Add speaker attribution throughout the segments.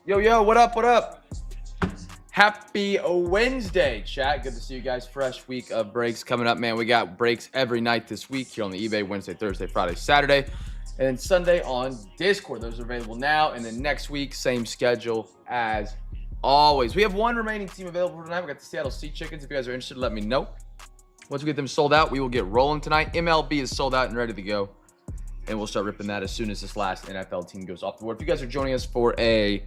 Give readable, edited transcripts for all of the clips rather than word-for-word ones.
Speaker 1: Yo, yo, what up, what up? Happy Wednesday, chat. Good to see you guys. Fresh week of breaks coming up, man. We got breaks every night this week here on the eBay, Wednesday, Thursday, Friday, Saturday, and then Sunday on Discord. Those are available now, and then next week, same schedule as always. We have one remaining team available for tonight. We got the Seattle Sea Chickens. If you guys are interested, let me know. Once we get them sold out, we will get rolling tonight. MLB is sold out and ready to go, and we'll start ripping that as soon as this last NFL team goes off the board. If you guys are joining us for a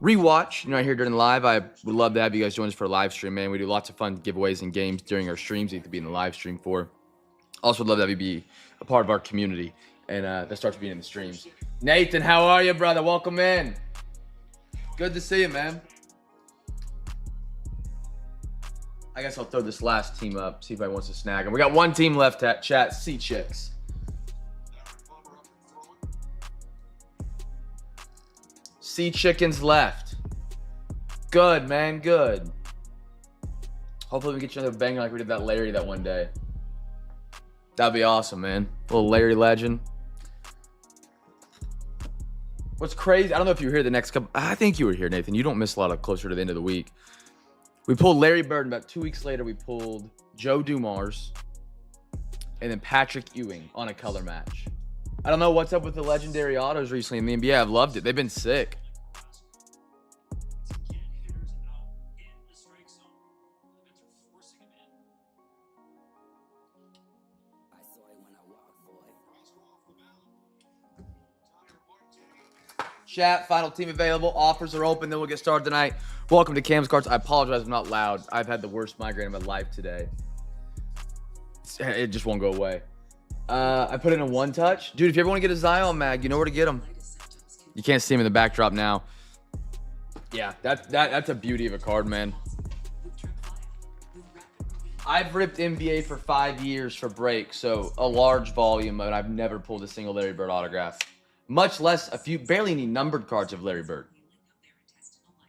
Speaker 1: rewatch, you're not here during the live, I would love to have you guys join us for a live stream, man. We do lots of fun giveaways and games during our streams you have to be in the live stream for. Also would love to have you be a part of our community, and that starts being in the streams. Nathan, how are you, brother? Welcome in. Good to see you, man. I guess I'll throw this last team up, see if anybody wants to snag them. We got one team left at chat, Sea Chicks. Sea Chickens left. Good, man, good. Hopefully we get you another banger like we did that Larry that one day. That'd be awesome, man. Little Larry legend. What's crazy, I don't know if you were here the next couple, I think you were here, Nathan. You don't miss a lot of closer to the end of the week. We pulled Larry Bird, and about 2 weeks later, we pulled Joe Dumars and then Patrick Ewing on a color match. I don't know what's up with the legendary autos recently in the NBA. I've loved it. They've been sick. Chat, final team available. Offers are open. Then we'll get started tonight. Welcome to Cam's Cards. I apologize I'm not loud. I've had the worst migraine of my life today. It just won't go away. I put in a one touch. Dude, if you ever want to get a Zion mag, you know where to get them. You can't see him in the backdrop now. Yeah, that's a beauty of a card, man. I've ripped NBA for 5 years for break, so a large volume, and I've never pulled a single Larry Bird autograph. Much less a few, barely any numbered cards of Larry Bird.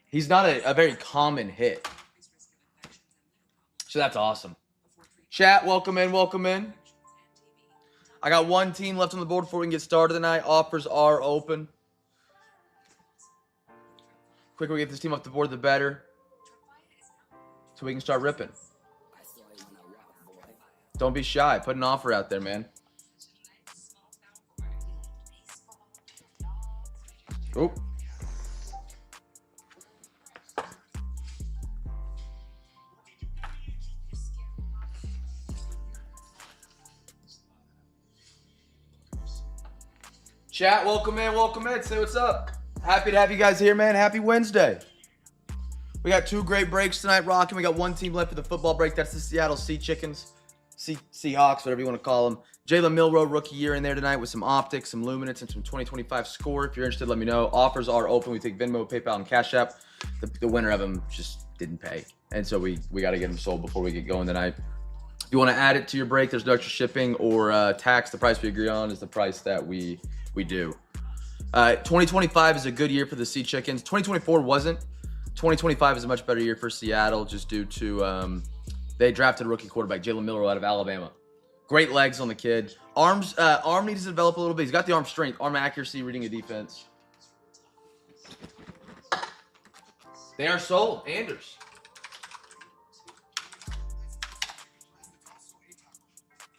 Speaker 1: He's not a very common hit. So that's awesome. Chat, welcome in, welcome in. I got one team left on the board before we can get started tonight. Offers are open. Quicker we get this team off the board, the better. So we can start ripping. Don't be shy. Put an offer out there, man. Oop. Chat, welcome in, welcome in. Say what's up. Happy to have you guys here, man. Happy Wednesday. We got two great breaks tonight rocking. We got one team left for the football break. That's the Seattle Sea Chickens. Seahawks, whatever you want to call them. Jalen Milroe, rookie year in there tonight with some optics, some luminance, and some 2025 score. If you're interested, let me know. Offers are open. We take Venmo, PayPal, and Cash App. The winner of them just didn't pay. And so we got to get them sold before we get going tonight. If you want to add it to your break, there's no extra shipping or tax. The price we agree on is the price that we do. 2025 is a good year for the Sea Chickens. 2024 wasn't. 2025 is a much better year for Seattle just due to they drafted a rookie quarterback, Jalen Milroe, out of Alabama. Great legs on the kid. Arm needs to develop a little bit. He's got the arm strength, arm accuracy, reading a defense. They are sold. Anders.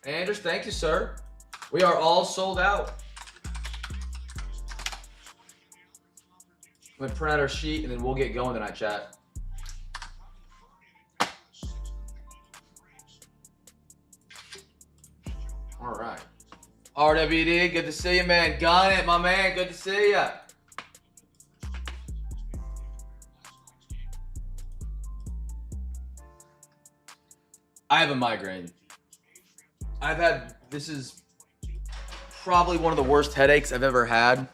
Speaker 1: Anders, thank you, sir. We are all sold out. I'm going to print out our sheet, and then we'll get going tonight, chat. All right. RWD, good to see you, man. Got it, my man. Good to see you. I have a migraine. This is probably one of the worst headaches I've ever had,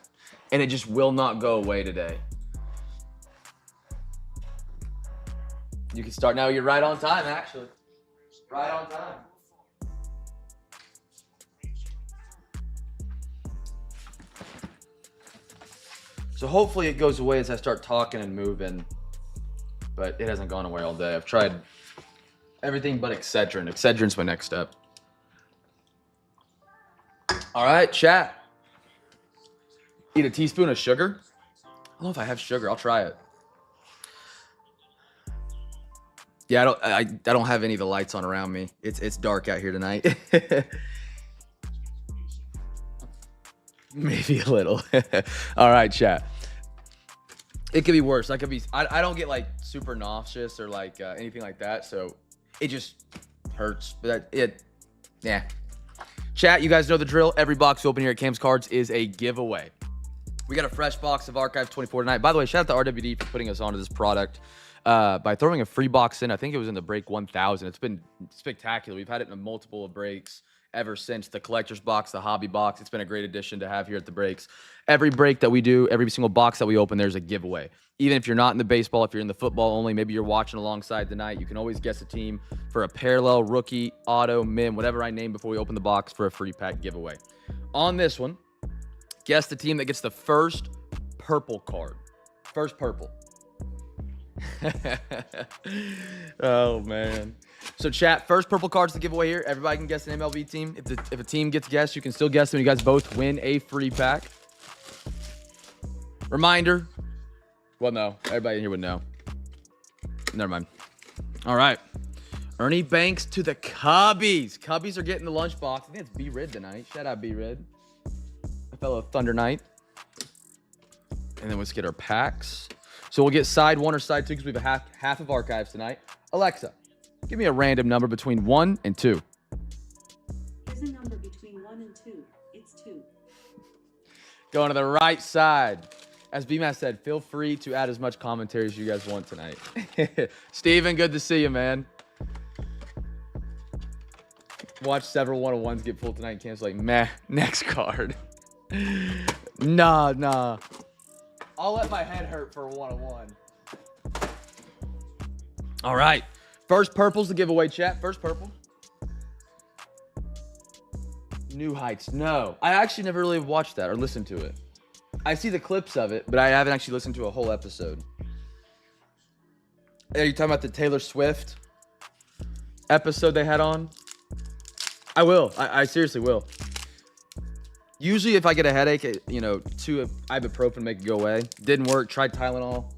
Speaker 1: and it just will not go away today. You can start now. You're right on time, actually. Right on time. So hopefully it goes away as I start talking and moving, but it hasn't gone away all day. I've tried everything but Excedrin. Excedrin's my next step. All right, chat. Eat a teaspoon of sugar. don't know if I have sugar. I'll try it. Yeah, I don't have any of the lights on around me. It's dark out here tonight. Maybe a little. All right, chat. It could be worse. I don't get like super nauseous or like anything like that. So it just hurts. But yeah. Chat, you guys know the drill. Every box open here at Cam's Cards is a giveaway. We got a fresh box of Archive 24 tonight. By the way, shout out to RWD for putting us onto this product by throwing a free box in. I think it was in the break 1000. It's been spectacular. We've had it in multiple of breaks ever since. The collector's box, the hobby box. It's been a great addition to have here at the breaks. Every break that we do, every single box that we open, there's a giveaway. Even if you're not in the baseball, if you're in the football only, maybe you're watching alongside tonight, you can always guess a team for a parallel, rookie, auto, mim, whatever I name before we open the box for a free pack giveaway. On this one, guess the team that gets the first purple card. First purple. Oh, man. So, chat, first purple card's the giveaway here. Everybody can guess an MLB team. If a team gets guessed, you can still guess them. You guys both win a free pack. Reminder. Well, no. Everybody in here would know. Never mind. All right. Ernie Banks to the Cubbies. Cubbies are getting the lunchbox. I think it's B-Rid tonight. Shout out B-Rid. A fellow Thunder Knight. And then let's get our packs. So we'll get side 1 or side 2 because we have half of archives tonight. Alexa, give me a random number between 1 and 2.
Speaker 2: There's a number between 1 and 2. It's 2.
Speaker 1: Going to the right side. As B-Matt said, feel free to add as much commentary as you guys want tonight. Steven, good to see you, man. Watch several one-on-ones get pulled tonight and cancel like, meh, next card. Nah. I'll let my head hurt for a one-on-one. All right. First purple's the giveaway, chat. First purple. New Heights. No. I actually never really watched that or listened to it. I see the clips of it, but I haven't actually listened to a whole episode. Are you talking about the Taylor Swift episode they had on? I will. I seriously will. Usually if I get a headache, 2 ibuprofen make it go away. Didn't work. Tried Tylenol.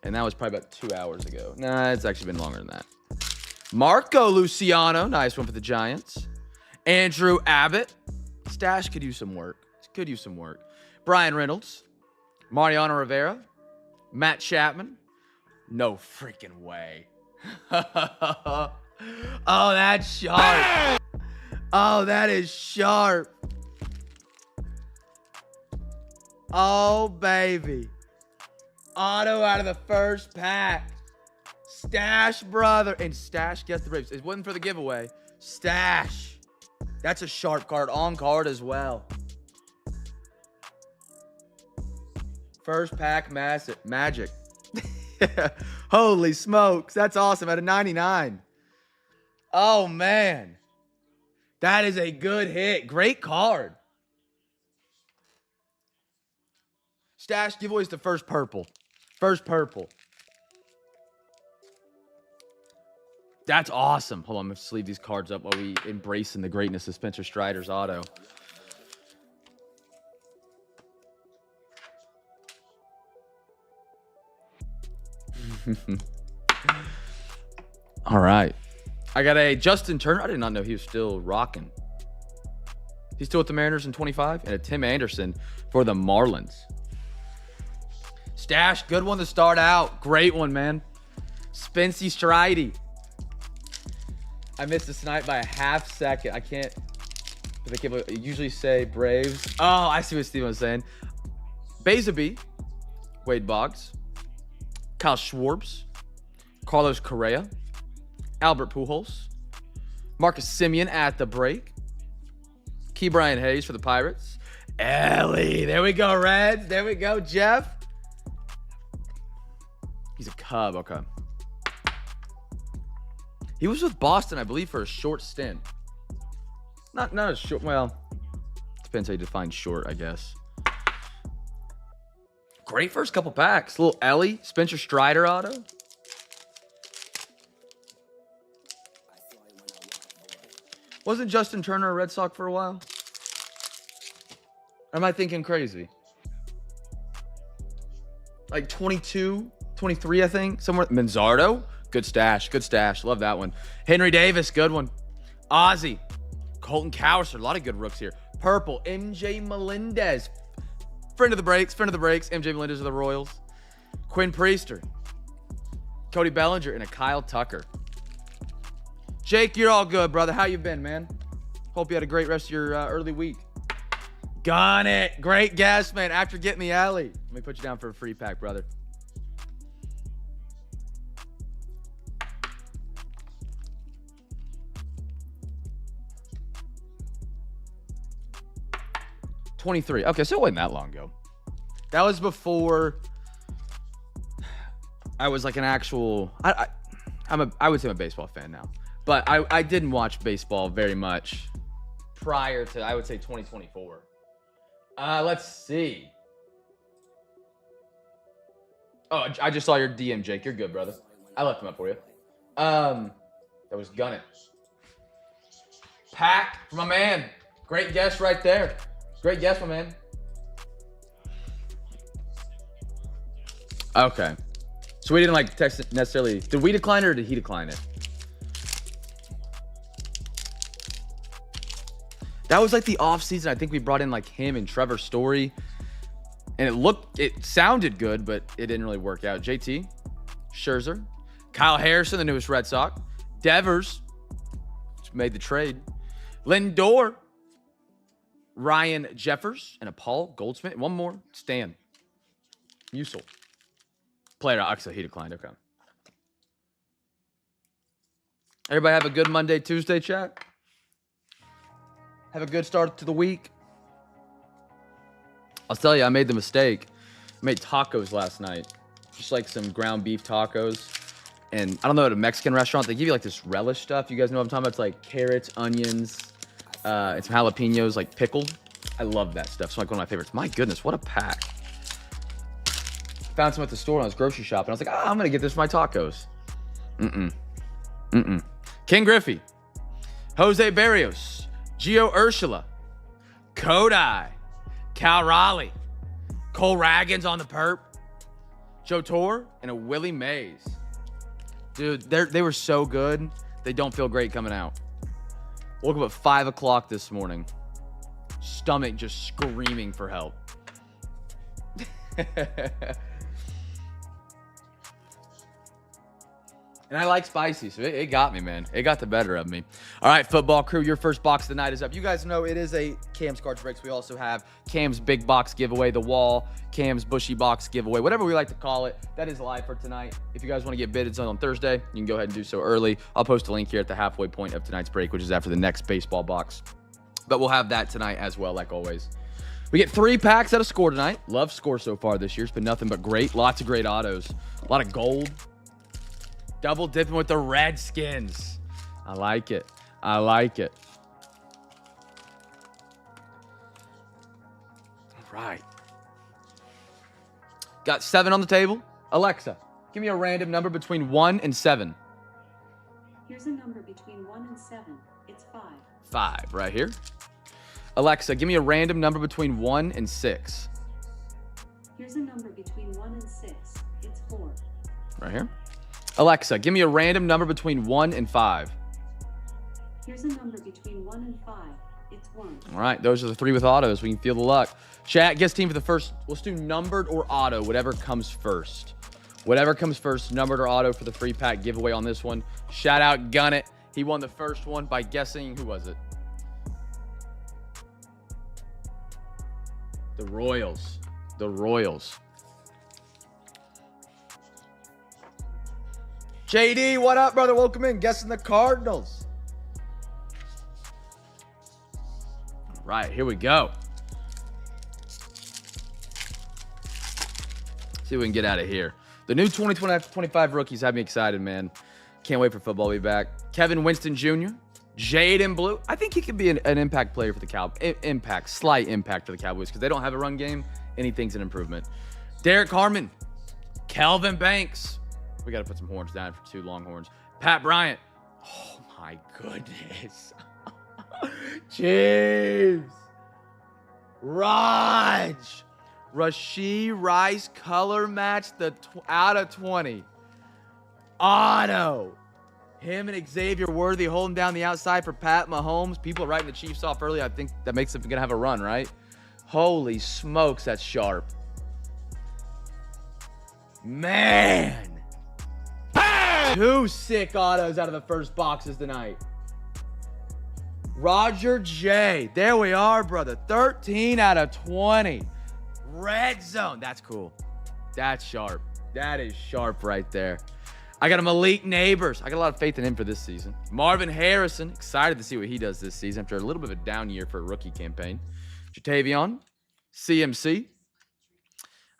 Speaker 1: And that was probably about 2 hours ago. Nah, it's actually been longer than that. Marco Luciano. Nice one for the Giants. Andrew Abbott. Stash could use some work. Brian Reynolds. Mariano Rivera. Matt Chapman. No freaking way. Oh, that's sharp. Oh, that is sharp. Oh, baby. Auto out of the first pack. Stash, brother. And Stash gets the Braves. It wasn't for the giveaway. Stash. That's a sharp card. On card as well. First pack magic. Holy smokes. That's awesome. At a 99. Oh, man. That is a good hit. Great card. Stash giveaways the first purple. First purple. That's awesome. Hold on, let's leave these cards up while we embrace in the greatness of Spencer Strider's auto. All right. I got a Justin Turner. I did not know he was still rocking. He's still with the Mariners in 25. And a Tim Anderson for the Marlins. Stash, good one to start out. Great one, man. Spency Stridey. I missed the snipe by a half second. I can't usually say Braves. Oh, I see what Steven was saying. Bezaby. Wade Boggs. Kyle Schwartz. Carlos Correa. Albert Pujols. Marcus Semien at the break. Key Brian Hayes for the Pirates. Ellie. There we go, Reds. There we go, Jeff. He's a Cub. Okay. He was with Boston, I believe, for a short stint. Not a short. Well, depends how you define short, I guess. Great first couple packs. Little Ellie, Spencer Strider auto. Wasn't Justin Turner a Red Sox for a while? Or am I thinking crazy? like 22, 23, I think. Somewhere. Manzardo, good stash, good stash. Love that one. Henry Davis, good one. Ozzy, Colton Cowser, a lot of good rooks here. Purple, MJ Melendez. Friend of the breaks. MJ Melendez of the Royals. Quinn Priester, Cody Bellinger, and a Kyle Tucker. Jake, you're all good, brother. How you been, man? Hope you had a great rest of your early week. Got it. Great guess, man. After Get Me Alley. Let me put you down for a free pack, brother. $23. Okay, so it wasn't that long ago. That was before I was like an actual. I would say I'm a baseball fan now, but I didn't watch baseball very much prior to, I would say, 2024. Let's see. Oh, I just saw your DM, Jake. You're good, brother. I left them up for you. That was Gunning. Pack for my man. Great guess right there. Great guess, my man. Okay. So we didn't like text it necessarily. Did we decline it or did he decline it? That was like the off season. I think we brought in like him and Trevor Story. And it sounded good, but it didn't really work out. JT, Scherzer, Kyle Harrison, the newest Red Sox, Devers, which made the trade, Lindor, Ryan Jeffers, and a Paul Goldsmith. One more, Stan Musial. Player, actually, he declined. Okay. Everybody have a good Monday, Tuesday, chat. Have a good start to the week. I'll tell you, I made the mistake. I made tacos last night. Just like some ground beef tacos. And I don't know, at a Mexican restaurant, they give you like this relish stuff. You guys know what I'm talking about? It's like carrots, onions, and some jalapenos, like pickled. I love that stuff. It's like one of my favorites. My goodness, what a pack. Found some at the store when I was grocery shopping. I was like, I'm going to get this for my tacos. King Griffey, Jose Barrios, Gio Urshela, Kodai, Cal Raleigh, Cole Raggins on the perp, Joe Torre, and a Willie Mays. Dude, they were so good. They don't feel great coming out. Woke up at 5 o'clock this morning. Stomach just screaming for help. And I like spicy, so it got me, man. It got the better of me. All right, football crew, your first box of the night is up. You guys know it is a Cam's Cards Breaks. We also have Cam's Big Box Giveaway, the Wall, Cam's Bushy Box Giveaway, whatever we like to call it. That is live for tonight. If you guys want to get bids on Thursday, you can go ahead and do so early. I'll post a link here at the halfway point of tonight's break, which is after the next baseball box. But we'll have that tonight as well, like always. We get 3 packs out of Score tonight. Love Score so far this year. It's been nothing but great. Lots of great autos. A lot of gold. Double dipping with the Redskins. I like it. I like it. All right. Got 7 on the table. Alexa, give me a random number between 1 and 7.
Speaker 2: Here's a number between 1 and 7. It's 5.
Speaker 1: 5, right here. Alexa, give me a random number between 1 and 6.
Speaker 2: Here's a number between 1 and 6. It's 4.
Speaker 1: Right here. Alexa, give me a random number between 1 and 5.
Speaker 2: Here's a number between 1 and 5. It's 1.
Speaker 1: All right, those are the 3 with autos. We can feel the luck. Chat, guess team for the first. Let's do numbered or auto, whatever comes first. Whatever comes first, numbered or auto for the free pack giveaway on this one. Shout out Gunnit. He won the first one by guessing, who was it? The Royals. The Royals. JD, what up, brother? Welcome in. Guessing the Cardinals. All right, here we go. See what we can get out of here. The new 2025 rookies have me excited, man. Can't wait for football to be back. Kevin Winston Jr., Jaden Blue. I think he could be an impact player for the Cowboys. Slight impact for the Cowboys because they don't have a run game. Anything's an improvement. Derek Harmon, Kelvin Banks. We got to put some horns down for 2 Longhorns. Pat Bryant. Oh, my goodness. Jeez. Raj. Rashee Rice color match out of 20. Auto. Him and Xavier Worthy holding down the outside for Pat Mahomes. People are writing the Chiefs off early. I think that makes them going to have a run, right? Holy smokes, that's sharp. Man. Bang! 2 sick autos out of the first boxes tonight. Roger J. There we are, brother. 13 out of 20. Red zone. That's cool. That's sharp. That is sharp right there. I got a Malik Neighbors. I got a lot of faith in him for this season. Marvin Harrison. Excited to see what he does this season after a little bit of a down year for a rookie campaign. Jatavion. CMC.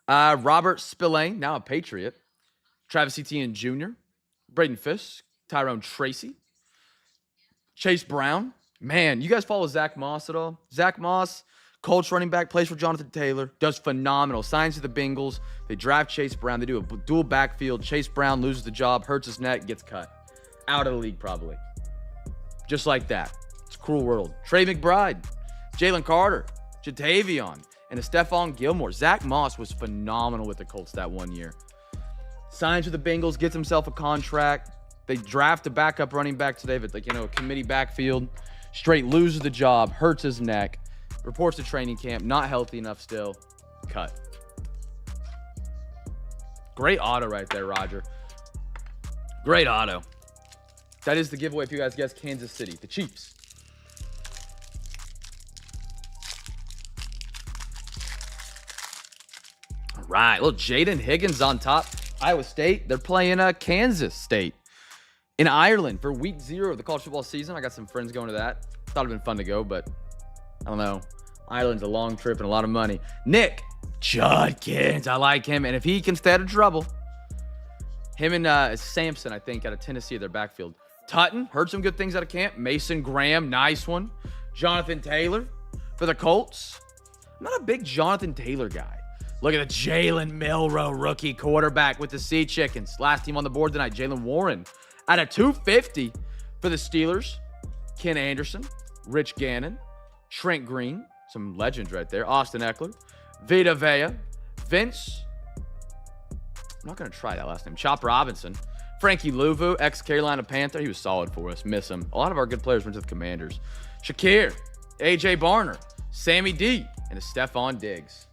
Speaker 1: Robert Spillane. Now a Patriot. Travis Etienne Jr. Braden Fisk. Tyrone Tracy. Chase Brown. Man, you guys follow Zach Moss at all? Zach Moss, Colts running back, plays for Jonathan Taylor, does phenomenal. Signs to the Bengals. They draft Chase Brown. They do a dual backfield. Chase Brown loses the job, hurts his neck, gets cut. Out of the league, probably. Just like that. It's a cruel world. Trey McBride, Jalen Carter, Jatavion, and a Stephon Gilmore. Zach Moss was phenomenal with the Colts that 1 year. Signs with the Bengals, gets himself a contract. They draft a backup running back today, but a committee backfield. Straight loses the job, hurts his neck, reports to training camp, not healthy enough still, cut. Great auto right there, Roger. Great auto. That is the giveaway if you guys guess Kansas City, the Chiefs. All right, little Jaden Higgins on top. Iowa State, they're playing Kansas State in Ireland for week 0 of the college football season. I got some friends going to that. Thought it'd been fun to go, but I don't know. Ireland's a long trip and a lot of money. Nick Judkins, I like him. And if he can stay out of trouble, him and Sampson, I think, out of Tennessee, their backfield. Tutton, heard some good things out of camp. Mason Graham, nice one. Jonathan Taylor for the Colts. I'm not a big Jonathan Taylor guy. Look at the Jalen Milroe rookie quarterback with the Sea Chickens. Last team on the board tonight, Jalen Warren. Out of 250 for the Steelers, Ken Anderson, Rich Gannon, Trent Green, some legends right there, Austin Eckler, Vita Vea, Vince, I'm not going to try that last name, Chop Robinson, Frankie Louvu, ex-Carolina Panther, he was solid for us, miss him. A lot of our good players went to the Commanders. Shakir, A.J. Barner, Sammy D, and a Stephon Diggs.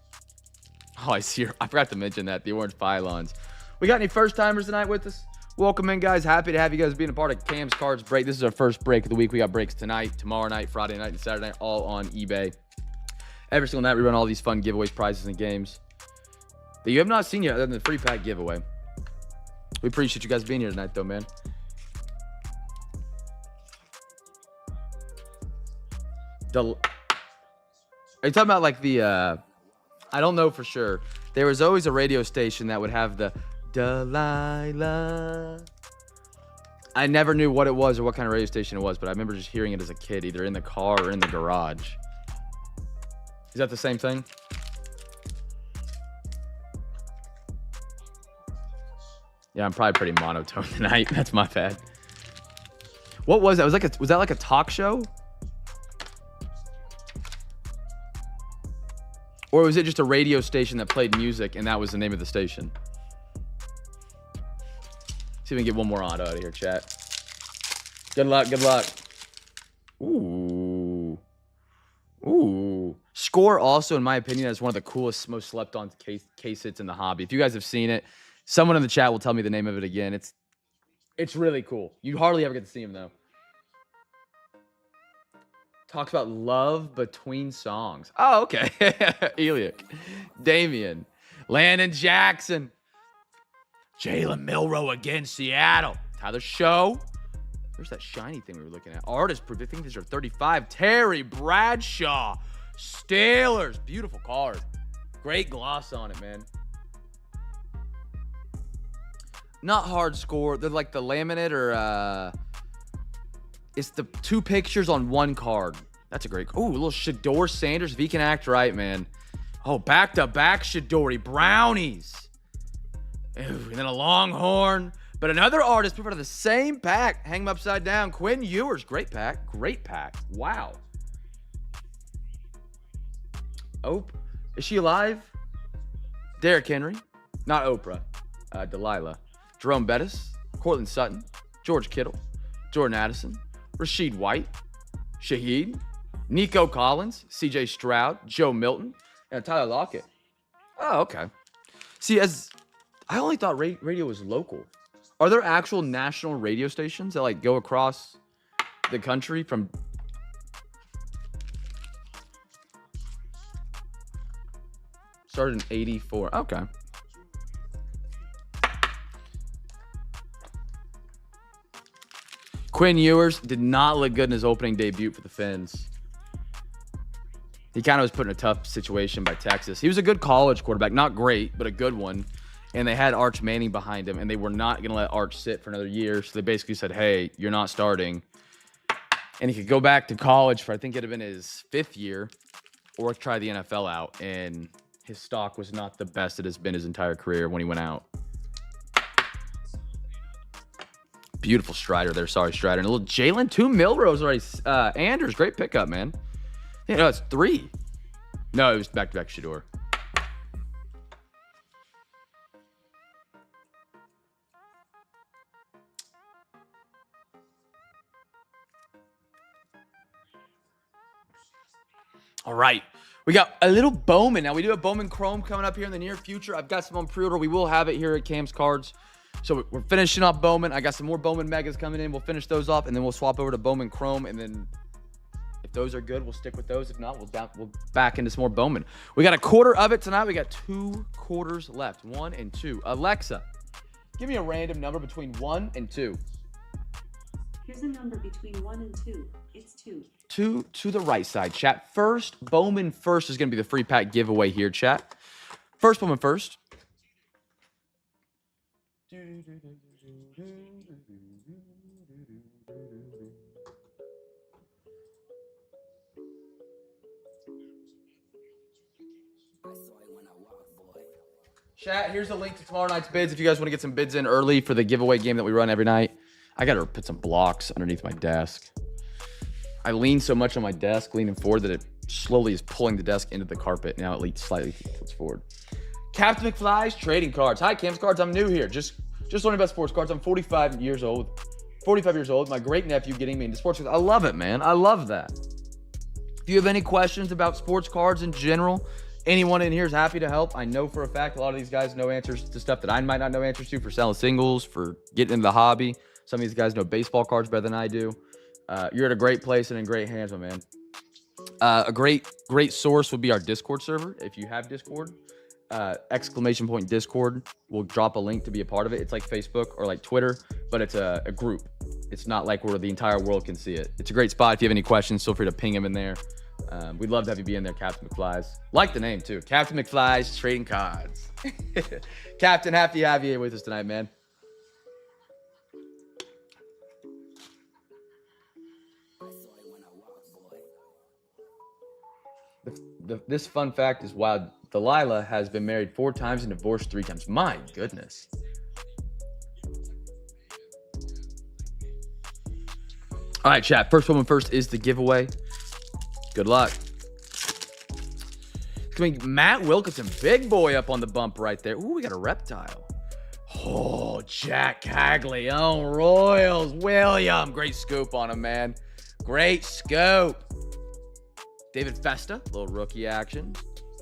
Speaker 1: Oh, I forgot to mention that, the orange pylons. We got any first-timers tonight with us? Welcome in, guys. Happy to have you guys being a part of Cam's Cards Break. This is our first break of the week. We got breaks tonight, tomorrow night, Friday night, and Saturday night, all on eBay. Every single night, we run all these fun giveaways, prizes, and games that you have not seen yet, other than the free pack giveaway. We appreciate you guys being here tonight, though, man. Are you talking about, like, the, I don't know for sure. There was always a radio station that would have the Delilah. I never knew what it was or what kind of radio station it was, but I remember just hearing it as a kid, either in the car or in the garage. Is that the same thing? Yeah, I'm probably pretty monotone tonight. That's my bad. What was that? Was that like a talk show? Or was it just a radio station that played music and that was the name of the station? See if we can get one more auto out of here, chat. Good luck, good luck. Ooh. Ooh. Score also, in my opinion, is one of the coolest, most slept on case hits in the hobby. If you guys have seen it, someone in the chat will tell me the name of it again. It's really cool. You hardly ever get to see him, though. Talks about love between songs. Oh, okay. Eliak. Damian. Landon Jackson. Jalen Milroe again, Seattle. Tyler Show. Where's that shiny thing we were looking at? Artist proof. I think these are 35. Terry Bradshaw. Steelers. Beautiful card. Great gloss on it, man. Not hard score. They're like the laminate or it's the 2 pictures on 1 card. That's a great. Ooh, a little Shador Sanders. If he can act right, man. Oh, back-to-back Shadori. Brownies. Ooh, and then a Longhorn. But another artist put out of the same pack. Hang him upside down. Quinn Ewers. Great pack. Great pack. Wow. Oh, is she alive? Derrick Henry, not Oprah, Delilah, Jerome Bettis, Cortland Sutton, George Kittle, Jordan Addison, Rashid White, Shaheed, Nico Collins, CJ Stroud, Joe Milton, and Tyler Lockett. Oh, okay. See, I only thought radio was local. Are there actual national radio stations that like go across the country from? Started in 84. Okay. Quinn Ewers did not look good in his opening debut for the Fins. He kind of was put in a tough situation by Texas. He was a good college quarterback. Not great, but a good one. And they had Arch Manning behind him, and they were not going to let Arch sit for another year. So they basically said, hey, you're not starting. And he could go back to college for, I think it'd have been his 5th year, or try the NFL out. And his stock was not the best it has been his entire career when he went out. Beautiful Strider there. Sorry, Strider. And a little Jalen. 2 Milrose already. Anders, great pickup, man. Yeah, no, it's 3. No, it was back-to-back Shador. All right. We got a little Bowman. Now, we do have Bowman Chrome coming up here in the near future. I've got some on pre-order. We will have it here at Cam's Cards. So we're finishing up Bowman. I got some more Bowman Megas coming in. We'll finish those off, and then we'll swap over to Bowman Chrome. And then if those are good, we'll stick with those. If not, we'll back into some more Bowman. We got a quarter of it tonight. We got 2 quarters left, 1 and 2. Alexa, give me a random number between 1 and 2.
Speaker 2: Here's a number between 1 and 2. It's 2.
Speaker 1: 2 to the right side, chat. First, Bowman first is going to be the free pack giveaway here, chat. First Bowman first. Chat, here's a link to tomorrow night's bids if you guys want to get some bids in early for the giveaway game that we run every night. I got to put some blocks underneath my desk. I lean so much on my desk, leaning forward, that it slowly is pulling the desk into the carpet. Now it leans slightly forward. Captain McFly's trading cards. Hi, Cam's Cards. I'm new here. Just learning about sports cards. I'm 45 years old. 45 years old. My great nephew getting me into sports cards. I love it, man. I love that. If you have any questions about sports cards in general, anyone in here is happy to help. I know for a fact a lot of these guys know answers to stuff that I might not know answers to for selling singles, for getting into the hobby. Some of these guys know baseball cards better than I do. You're at a great place and in great hands, my man. A great source would be our Discord server. If you have Discord, ! Discord, we'll drop a link to be a part of it. It's like Facebook or like Twitter, but it's a group. It's not like where the entire world can see it. It's a great spot. If you have any questions, feel free to ping him in there. We'd love to have you be in there, Captain McFly's. Like the name, too. Captain McFly's Trading Cards. Captain, happy to have you here with us tonight, man. This fun fact is wild. Delilah has been married 4 times and divorced 3 times. My goodness. All right, chat. First Woman First is the giveaway. Good luck. It's going to be Matt Wilkinson. Big boy up on the bump right there. Ooh, we got a reptile. Oh, Jack Caglione. Royals. William. Great scoop on him, man. Great scoop. David Festa, little rookie action.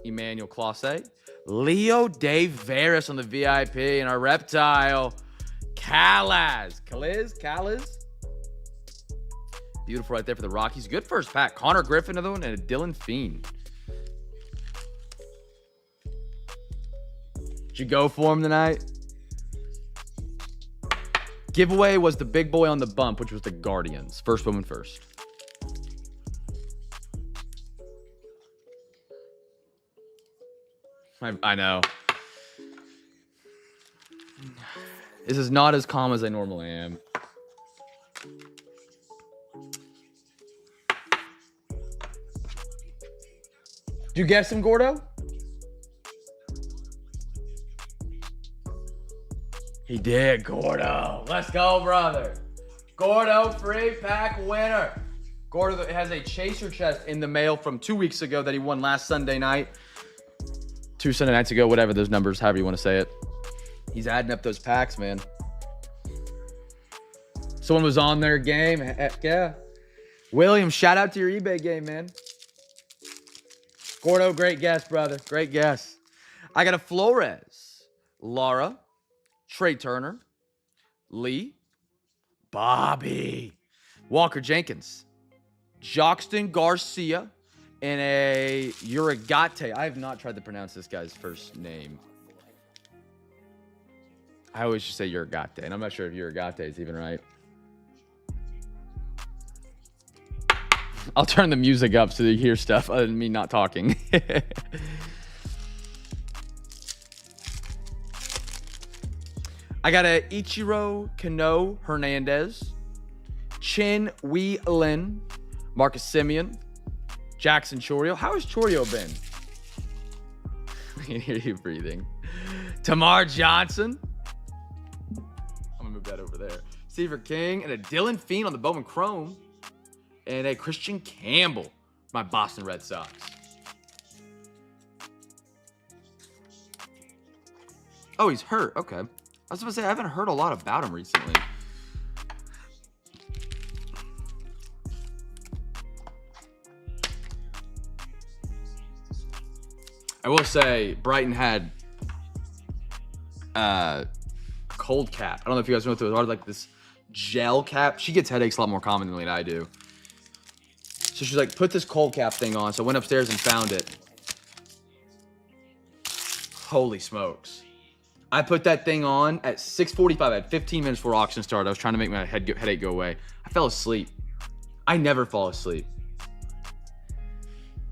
Speaker 1: Emmanuel Classe. Leo Dave Veras on the VIP and our reptile. Calaz. Beautiful right there for the Rockies. Good first pack. Connor Griffin, another one, and a Dylan Fiend. Did you go for him tonight? Giveaway was the big boy on the bump, which was the Guardians. First Woman First. I know. This is not as calm as I normally am. Did you guess him, Gordo? He did, Gordo. Let's go, brother. Gordo, free pack winner. Gordo has a chaser chest in the mail from 2 weeks ago that he won last Sunday night. 2 Sunday nights ago, whatever those numbers, however you want to say it. He's adding up those packs, man. Someone was on their game. Heck yeah. William, shout out to your eBay game, man. Gordo, great guess, brother. Great guess. I got a Flores, Laura, Trey Turner, Lee, Bobby, Walker Jenkins, Joxton Garcia, and a Urigate. I have not tried to pronounce this guy's first name. I always just say Urigate, and I'm not sure if Urigate is even right. I'll turn the music up so you hear stuff other than me not talking. I got a Ichiro Kano Hernandez, Chin Wee Lin, Marcus Simeon, Jackson Chorio. How has Chorio been? I can hear you breathing. Tamar Johnson. I'm gonna move that over there. Seaver King and a Dylan Fiend on the Bowman Chrome. And a Christian Campbell, my Boston Red Sox. Oh, he's hurt. Okay. I was going to say, I haven't heard a lot about him recently. I will say, Brighton had cold cap. I don't know if you guys know what those are, like this gel cap. She gets headaches a lot more commonly than I do. So she's like, put this cold cap thing on. So I went upstairs and found it. Holy smokes. I put that thing on at 6:45. I had 15 minutes before auction started. I was trying to make my headache go away. I fell asleep. I never fall asleep.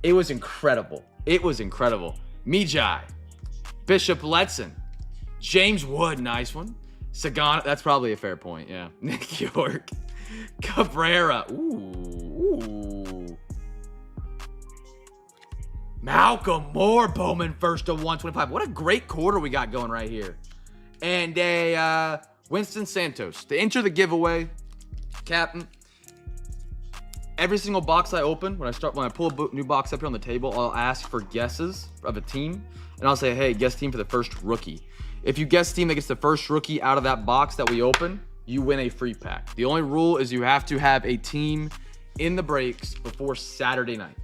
Speaker 1: It was incredible. It was incredible. Mijai. Bishop Letson. James Wood, nice one. Sagana, that's probably a fair point, yeah. Nick York. Cabrera. Ooh. Malcolm Moore, Bowman first to 125. What a great quarter we got going right here. And a Winston Santos. To enter the giveaway, Captain, every single box I open, when I pull a new box up here on the table, I'll ask for guesses of a team. And I'll say, hey, guess team for the first rookie. If you guess team that gets the first rookie out of that box that we open, you win a free pack. The only rule is you have to have a team in the breaks before Saturday night.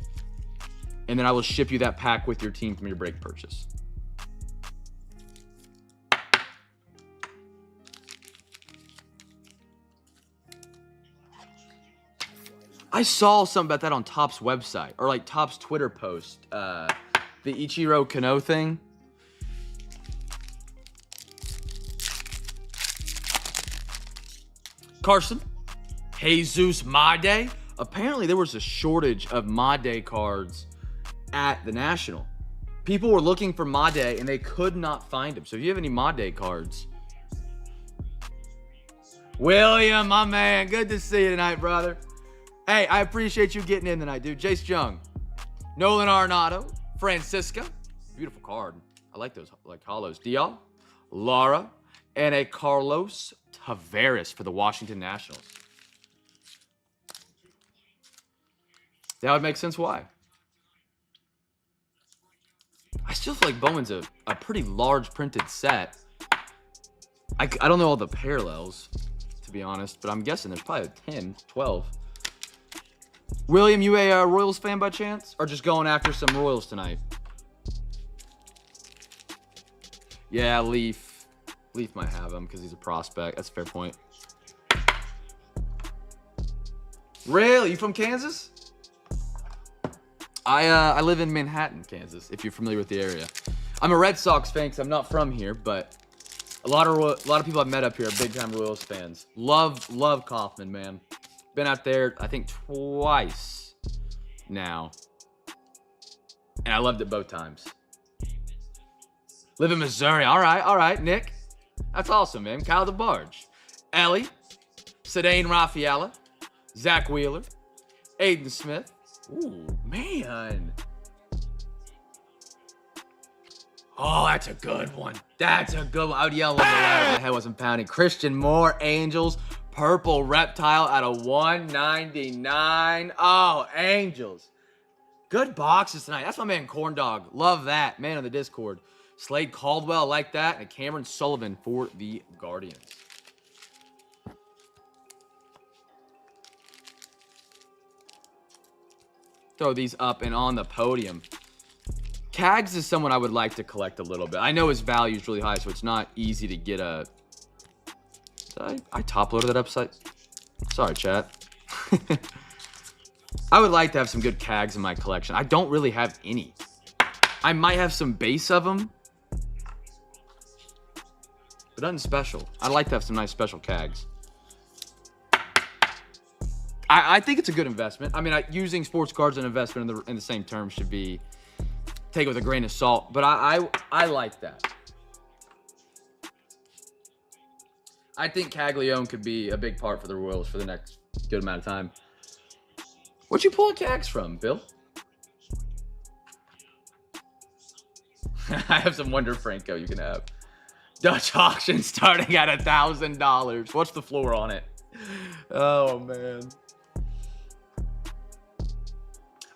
Speaker 1: And then I will ship you that pack with your team from your break purchase. I saw something about that on Topps website, or like Topps Twitter post. The Ichiro Kano thing. Carson, Jesus Made. Apparently there was a shortage of Made cards at the National. People were looking for Made and they could not find them. So if you have any Made cards. William, my man, good to see you tonight, brother. Hey, I appreciate you getting in tonight, dude. Jace Jung, Nolan Arenado, Francisca. Beautiful card. I like those like hollows. Dial, Lara, and a Carlos Tavares for the Washington Nationals. That would make sense why. I still feel like Bowman's a pretty large printed set. I don't know all the parallels, to be honest, but I'm guessing there's probably 10, 12. William, you a Royals fan by chance? Or just going after some Royals tonight? Yeah, Leaf. Leaf might have him because he's a prospect. That's a fair point. Really? You from Kansas? I live in Manhattan, Kansas, if you're familiar with the area. I'm a Red Sox fan because I'm not from here, but a lot of people I've met up here are big-time Royals fans. Love Kaufman, man. Been out there, I think, twice now. And I loved it both times. Live in Missouri. All right, Nick. That's awesome, man. Kyle DeBarge. Ellie. Sedane Rafaela. Zach Wheeler. Aiden Smith. Ooh, man. Oh, that's a good one. That's a good one. I would yell on the ladder. My head wasn't pounding. Christian Moore, Angels. Purple Reptile out of 199. Oh, Angels. Good boxes tonight. That's my man, Corn Dog. Love that. Man on the Discord. Slade Caldwell, like that. And Cameron Sullivan for the Guardians. Throw these up and on the podium. Cags is someone I would like to collect a little bit. I know his value is really high, so it's not easy to get a... I top-loaded that upside. Sorry, chat. I would like to have some good Cags in my collection. I don't really have any. I might have some base of them, but nothing special. I'd like to have some nice special Cags. I think it's a good investment. I mean, using sports cards and investment in the same terms should be take it with a grain of salt, but I like that. I think Caglione could be a big part for the Royals for the next good amount of time. Where'd you pull Cags from, Bill? I have some Wonder Franco you can have. Dutch auction starting at $1,000. What's the floor on it? Oh, man.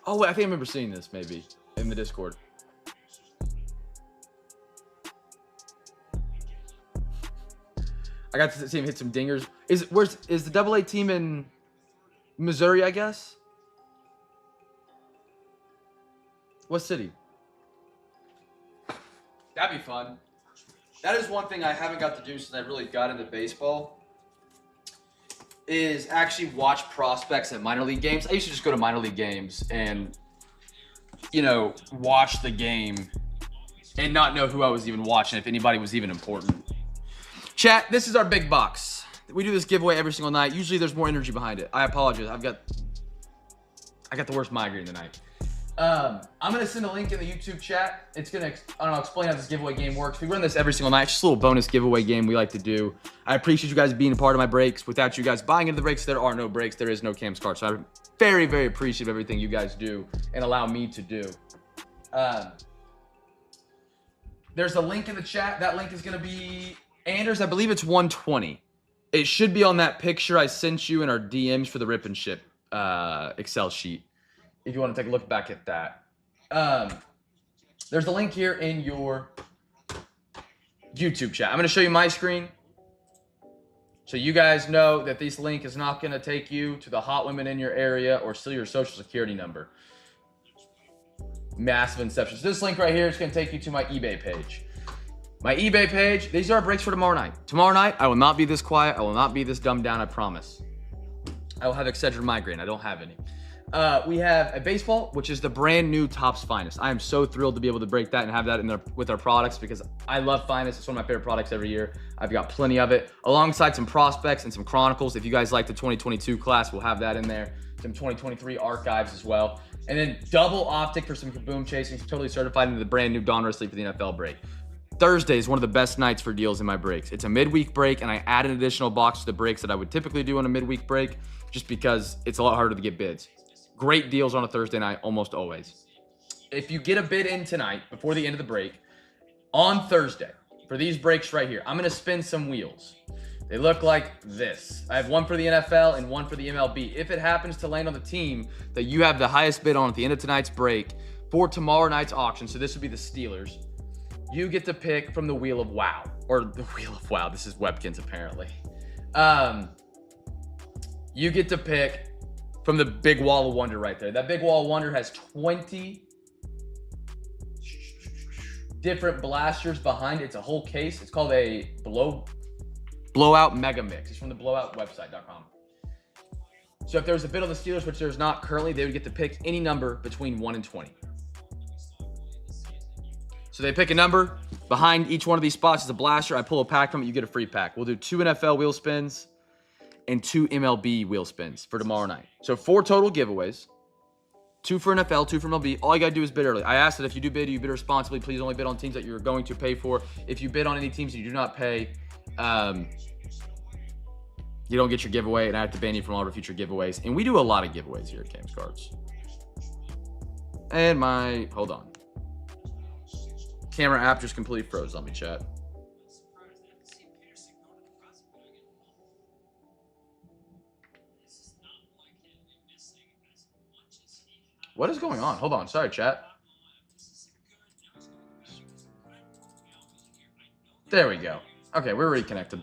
Speaker 1: Oh, wait, I think I remember seeing this, maybe, in the Discord. I got to see him hit some dingers. Is the AA team in Missouri, I guess? What city? That'd be fun. That is one thing I haven't got to do since I really got into baseball. Is actually watch prospects at minor league games. I used to just go to minor league games and, you know, watch the game and not know who I was even watching, if anybody was even important. Chat, this is our big box. We do this giveaway every single night. Usually there's more energy behind it. I apologize. I got the worst migraine tonight. I'm going to send a link in the YouTube chat. It's going to, I don't know, explain how this giveaway game works. We run this every single night. It's just a little bonus giveaway game we like to do. I appreciate you guys being a part of my breaks. Without you guys buying into the breaks, there are no breaks. There is no Cam's card. So I'm very, very appreciative of everything you guys do and allow me to do. There's a link in the chat. That link is going to be Anders. I believe it's 120. It should be on that picture I sent you in our DMs for the Rip and Ship Excel sheet, if you want to take a look back at that. There's a link here in your YouTube chat. I'm going to show you my screen so you guys know that this link is not going to take you to the hot women in your area or steal your social security number. Massive inception. So this link right here is going to take you to my eBay page. My eBay page, these are our breaks for tomorrow night. Tomorrow night, I will not be this quiet. I will not be this dumbed down, I promise. I will have Excedrin migraine. I don't have any. We have a baseball, which is the brand new Topps Finest. I am so thrilled to be able to break that and have that in there with our products because I love Finest. It's one of my favorite products every year. I've got plenty of it, alongside some prospects and some chronicles. If you guys like the 2022 class, we'll have that in there. Some 2023 archives as well. And then double optic for some kaboom chasing. Totally certified into the brand new Don Risley for the NFL break. Thursday is one of the best nights for deals in my breaks. It's a midweek break, and I add an additional box to the breaks that I would typically do on a midweek break just because it's a lot harder to get bids. Great deals on a Thursday night, almost always. If you get a bid in tonight, before the end of the break, on Thursday, for these breaks right here, I'm going to spin some wheels. They look like this. I have one for the NFL and one for the MLB. If it happens to land on the team that you have the highest bid on at the end of tonight's break for tomorrow night's auction, so this would be the Steelers, you get to pick from the Wheel of Wow. Or the Wheel of Wow. This is Webkins, apparently. You get to pick from the big wall of wonder right there. That big wall of wonder has 20 different blasters behind it. It's a whole case. It's called a Blowout Mega Mix. It's from the blowoutwebsite.com. So if there's a bid on the Steelers, which there's not currently, they would get to pick any number between 1 and 20. So they pick a number. Behind each one of these spots is a blaster. I pull a pack from it. You get a free pack. We'll do 2 NFL wheel spins and 2 MLB wheel spins for tomorrow night. So 4 total giveaways. 2 for NFL, 2 for MLB. All you got to do is bid early. I asked that if you do bid, you bid responsibly. Please only bid on teams that you're going to pay for. If you bid on any teams that you do not pay, you don't get your giveaway, and I have to ban you from all of our future giveaways. And we do a lot of giveaways here at Cam's Cards. And hold on. Camera app just completely froze on me, chat. What is going on? Hold on. Sorry, chat. There we go. Okay, we're reconnected.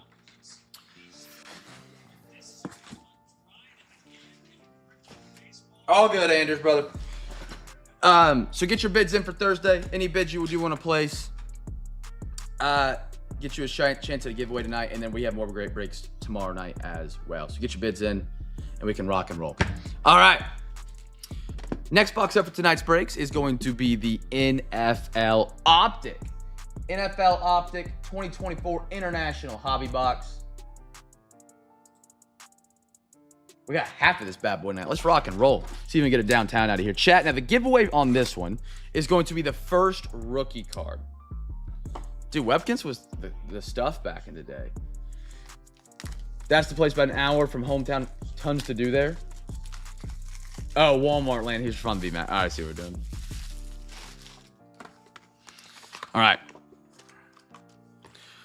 Speaker 1: All good, Anders, brother. So get your bids in for Thursday. Any bids you want to place, get you a chance at a giveaway tonight, and then we have more great breaks tomorrow night as well. So get your bids in, and we can rock and roll. All right. Next box up for tonight's breaks is going to be the NFL Optic. NFL Optic 2024 International Hobby Box. We got half of this bad boy now. Let's rock and roll. See if we can get it downtown out of here. Chat, now the giveaway on this one is going to be the first rookie card. Dude, Webkins was the stuff back in the day. That's the place about an hour from hometown. Tons to do there. Oh, Walmart land. Here's fun to be Matt. All right, I see what we're doing. All right.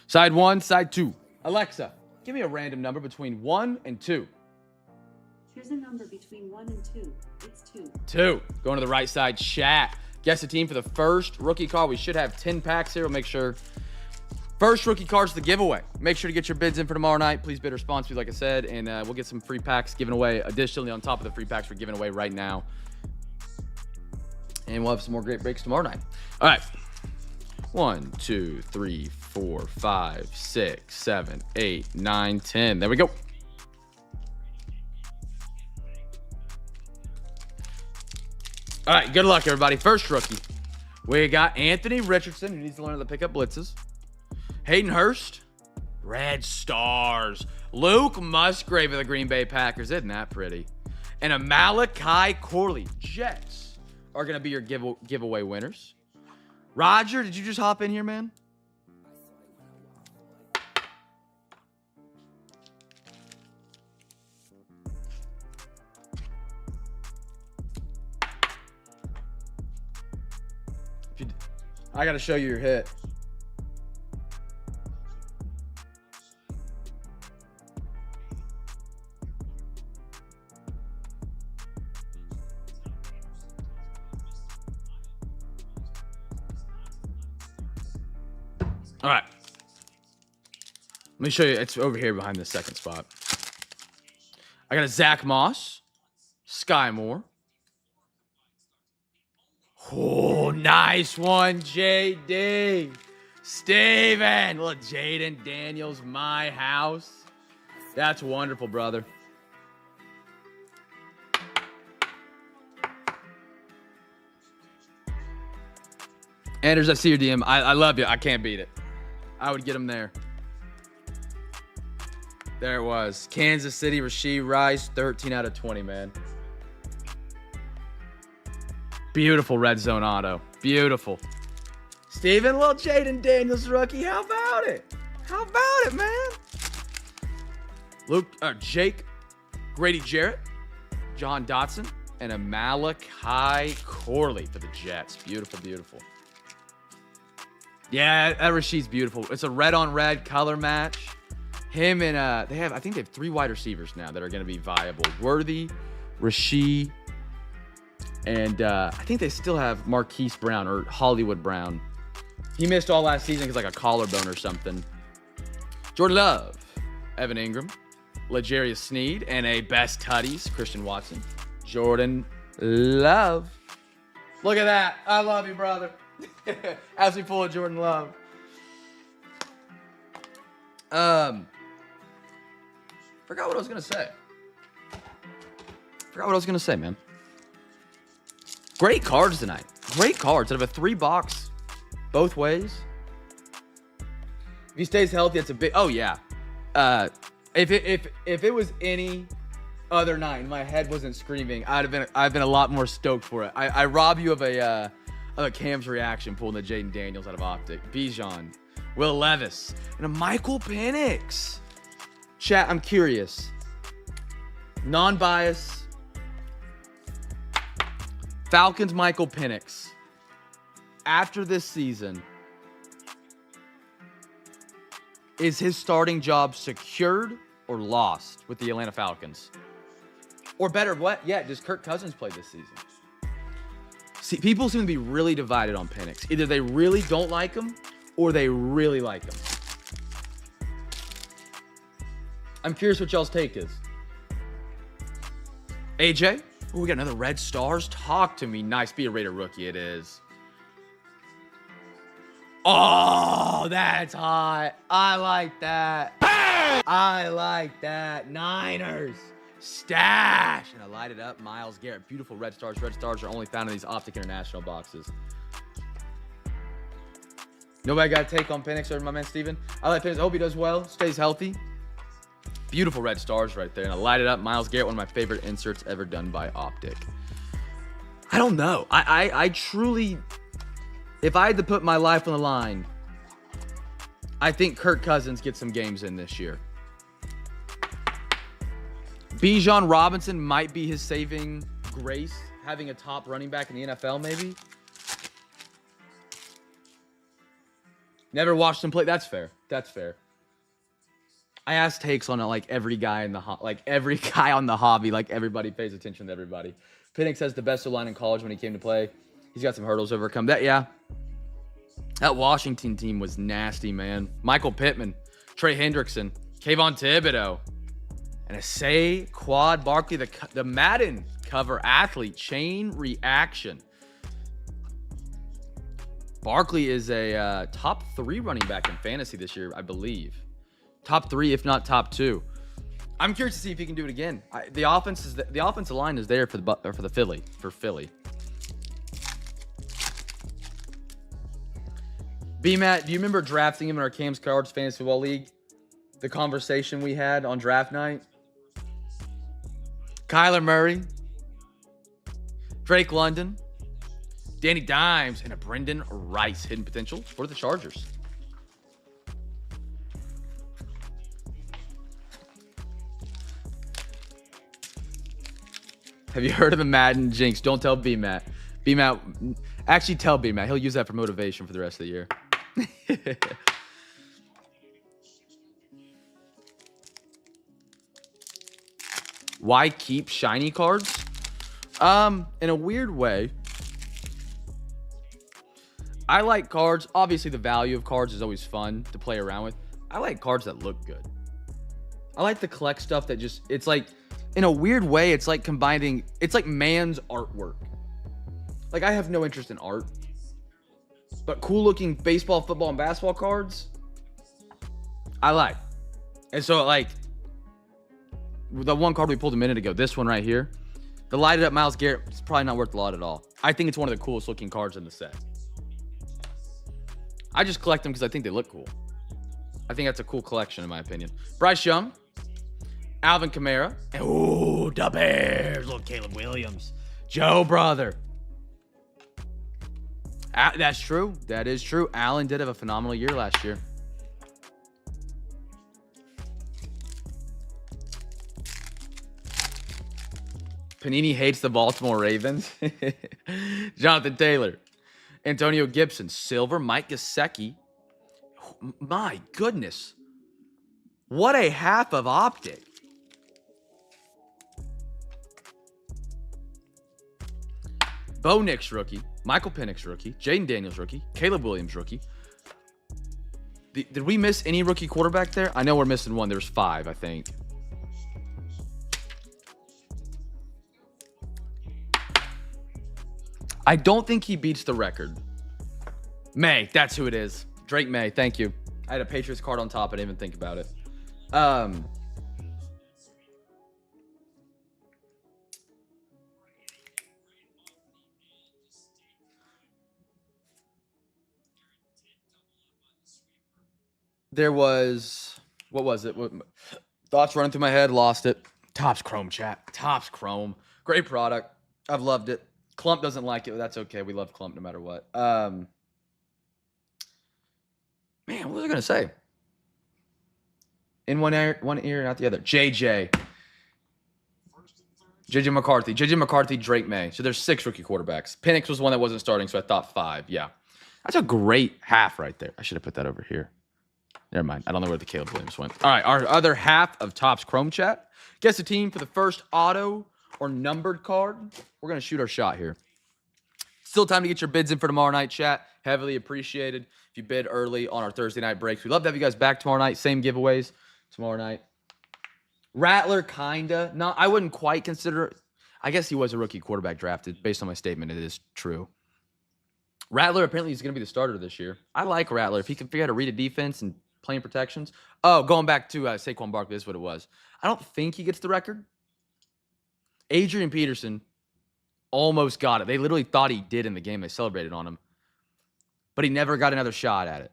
Speaker 1: Side 1, side 2. Alexa, give me a random number between 1 and 2.
Speaker 2: Here's a number between 1 and 2. It's 2.
Speaker 1: 2. Going to the right side, chat. Guess the team for the first rookie card. We should have 10 packs here. We'll make sure. First rookie card's the giveaway. Make sure to get your bids in for tomorrow night. Please bid responsibly, like I said, and we'll get some free packs given away. Additionally, on top of the free packs we're giving away right now. And we'll have some more great breaks tomorrow night. All right. 1, 2, 3, 4, 5, 6, 7, 8, 9, 10. There we go. All right, good luck, everybody. First rookie. We got Anthony Richardson, who needs to learn how to pick up blitzes. Hayden Hurst, Red Stars. Luke Musgrave of the Green Bay Packers. Isn't that pretty? And a Malachi Corley. Jets are going to be your giveaway winners. Roger, did you just hop in here, man? I got to show you your hit. All right. Let me show you. It's over here behind the second spot. I got a Zach Moss, Sky Moore. Oh, nice one, JD. Steven. Look, Jaden Daniels, my house. That's wonderful, brother. Anders, I see your DM. I love you. I can't beat it. I would get him there. There it was. Kansas City, Rashee Rice, 13 out of 20, man. Beautiful red zone auto. Beautiful. Steven, little Jaden Daniels rookie. How about it? How about it, man? Jake, Grady Jarrett, John Dotson, and a Malachi Corley for the Jets. Beautiful, beautiful. Yeah, that Rasheed's beautiful. It's a red on red color match. Him and I think they have 3 wide receivers now that are going to be viable. Worthy, Rashee, and I think they still have Marquise Brown or Hollywood Brown. He missed all last season because like a collarbone or something. Jordan Love, Evan Ingram, L'Jarius Sneed, and a best tutties, Christian Watson. Jordan Love. Look at that. I love you, brother. As we pull a Jordan Love. Forgot what I was going to say. Man. Great cards tonight. Great cards. Out of a 3-box both ways. If he stays healthy, it's a big... Oh, yeah. If it was any other night, my head wasn't screaming, I've been a lot more stoked for it. I rob you of a Cam's reaction pulling the Jaden Daniels out of Optic. Bijan, Will Levis, and a Michael Penix. Chat, I'm curious. Non-bias. Falcons Michael Penix. After this season, is his starting job secured or lost with the Atlanta Falcons? Or better, what? Yeah, does Kirk Cousins play this season? People seem to be really divided on Penix. Either they really don't like him or they really like him. I'm curious what y'all's take is. AJ? Oh, we got another red stars. Talk to me. Nice. Be a Raider rookie. It is. Oh, that's hot. I like that. I like that. Niners. Stash. And I light it up. Myles Garrett. Beautiful red stars. Red stars are only found in these Optic International boxes. Nobody got a take on Penix or my man Steven? I like Penix. I hope he does well. Stays healthy. Beautiful red stars right there. And I light it up. Myles Garrett, one of my favorite inserts ever done by Optic. I don't know. I truly, if I had to put my life on the line, I think Kirk Cousins gets some games in this year. Bijan Robinson might be his saving grace, having a top running back in the NFL maybe. Never watched him play. That's fair. That's fair. I asked takes on like every guy in the every guy on the hobby. Like everybody pays attention to everybody. Penix has the best line in college when he came to play. He's got some hurdles to overcome. That Washington team was nasty, man. Michael Pittman, Trey Hendrickson, Kayvon Thibodeau, and a Saquon Barkley, the Madden cover athlete. Chain reaction. Barkley is a top 3 running back in fantasy this year, I believe. Top 3, if not top 2. I'm curious to see if he can do it again. The offensive line is there for Philly. B-Matt, do you remember drafting him in our Cam's Cards Fantasy Football League? The conversation we had on draft night? Kyler Murray, Drake London, Danny Dimes, and a Brendan Rice. Hidden potential for the Chargers. Have you heard of the Madden jinx? Don't tell B-Matt. B-Matt, actually tell B-Matt. He'll use that for motivation for the rest of the year. Why keep shiny cards? In a weird way, I like cards. Obviously, the value of cards is always fun to play around with. I like cards that look good. I like to collect stuff that just, it's like, in a weird way, it's like combining, it's like man's artwork. Like, I have no interest in art, but cool looking baseball, football, and basketball cards, I like. And so, like, the one card we pulled a minute ago, this one right here, the lighted up Myles Garrett, it's probably not worth a lot at all. I think it's one of the coolest looking cards in the set. I just collect them because I think they look cool. I think that's a cool collection, in my opinion. Bryce Young, Alvin Kamara, and ooh, the Bears, little Caleb Williams, Joe brother. That's true. That is true. Allen did have a phenomenal year last year. Panini hates the Baltimore Ravens. Jonathan Taylor, Antonio Gibson, silver, Mike Gesicki. My goodness. What a half of Optic. Bo Nix rookie, Michael Penix rookie, Jaden Daniels rookie, Caleb Williams rookie. Did we miss any rookie quarterback there? I know we're missing one. There's 5, I think. I don't think he beats the record. May, that's who it is. Drake May, thank you. I had a Patriots card on top. I didn't even think about it. There was, what was it? Thoughts running through my head, lost it. Topps Chrome, chat. Topps Chrome. Great product. I've loved it. Clump doesn't like it, but that's okay. We love Clump no matter what. Man, what was I going to say? In one ear, not the other. JJ McCarthy. JJ McCarthy, Drake May. So there's 6 rookie quarterbacks. Penix was one that wasn't starting, so I thought 5. Yeah. That's a great half right there. I should have put that over here. Never mind. I don't know where the Caleb Williams went. All right, our other half of Topps Chrome chat. Guess the team for the first auto or numbered card. We're going to shoot our shot here. Still time to get your bids in for tomorrow night, chat. Heavily appreciated if you bid early on our Thursday night breaks. We'd love to have you guys back tomorrow night. Same giveaways tomorrow night. Rattler, kinda. No, I wouldn't quite consider. I guess he was a rookie quarterback drafted. Based on my statement, it is true. Rattler apparently is going to be the starter this year. I like Rattler. If he can figure out how to read a defense and playing protections. Oh, going back to Saquon Barkley, this is what it was. I don't think he gets the record. Adrian Peterson almost got it. They literally thought he did in the game. They celebrated on him. But he never got another shot at it.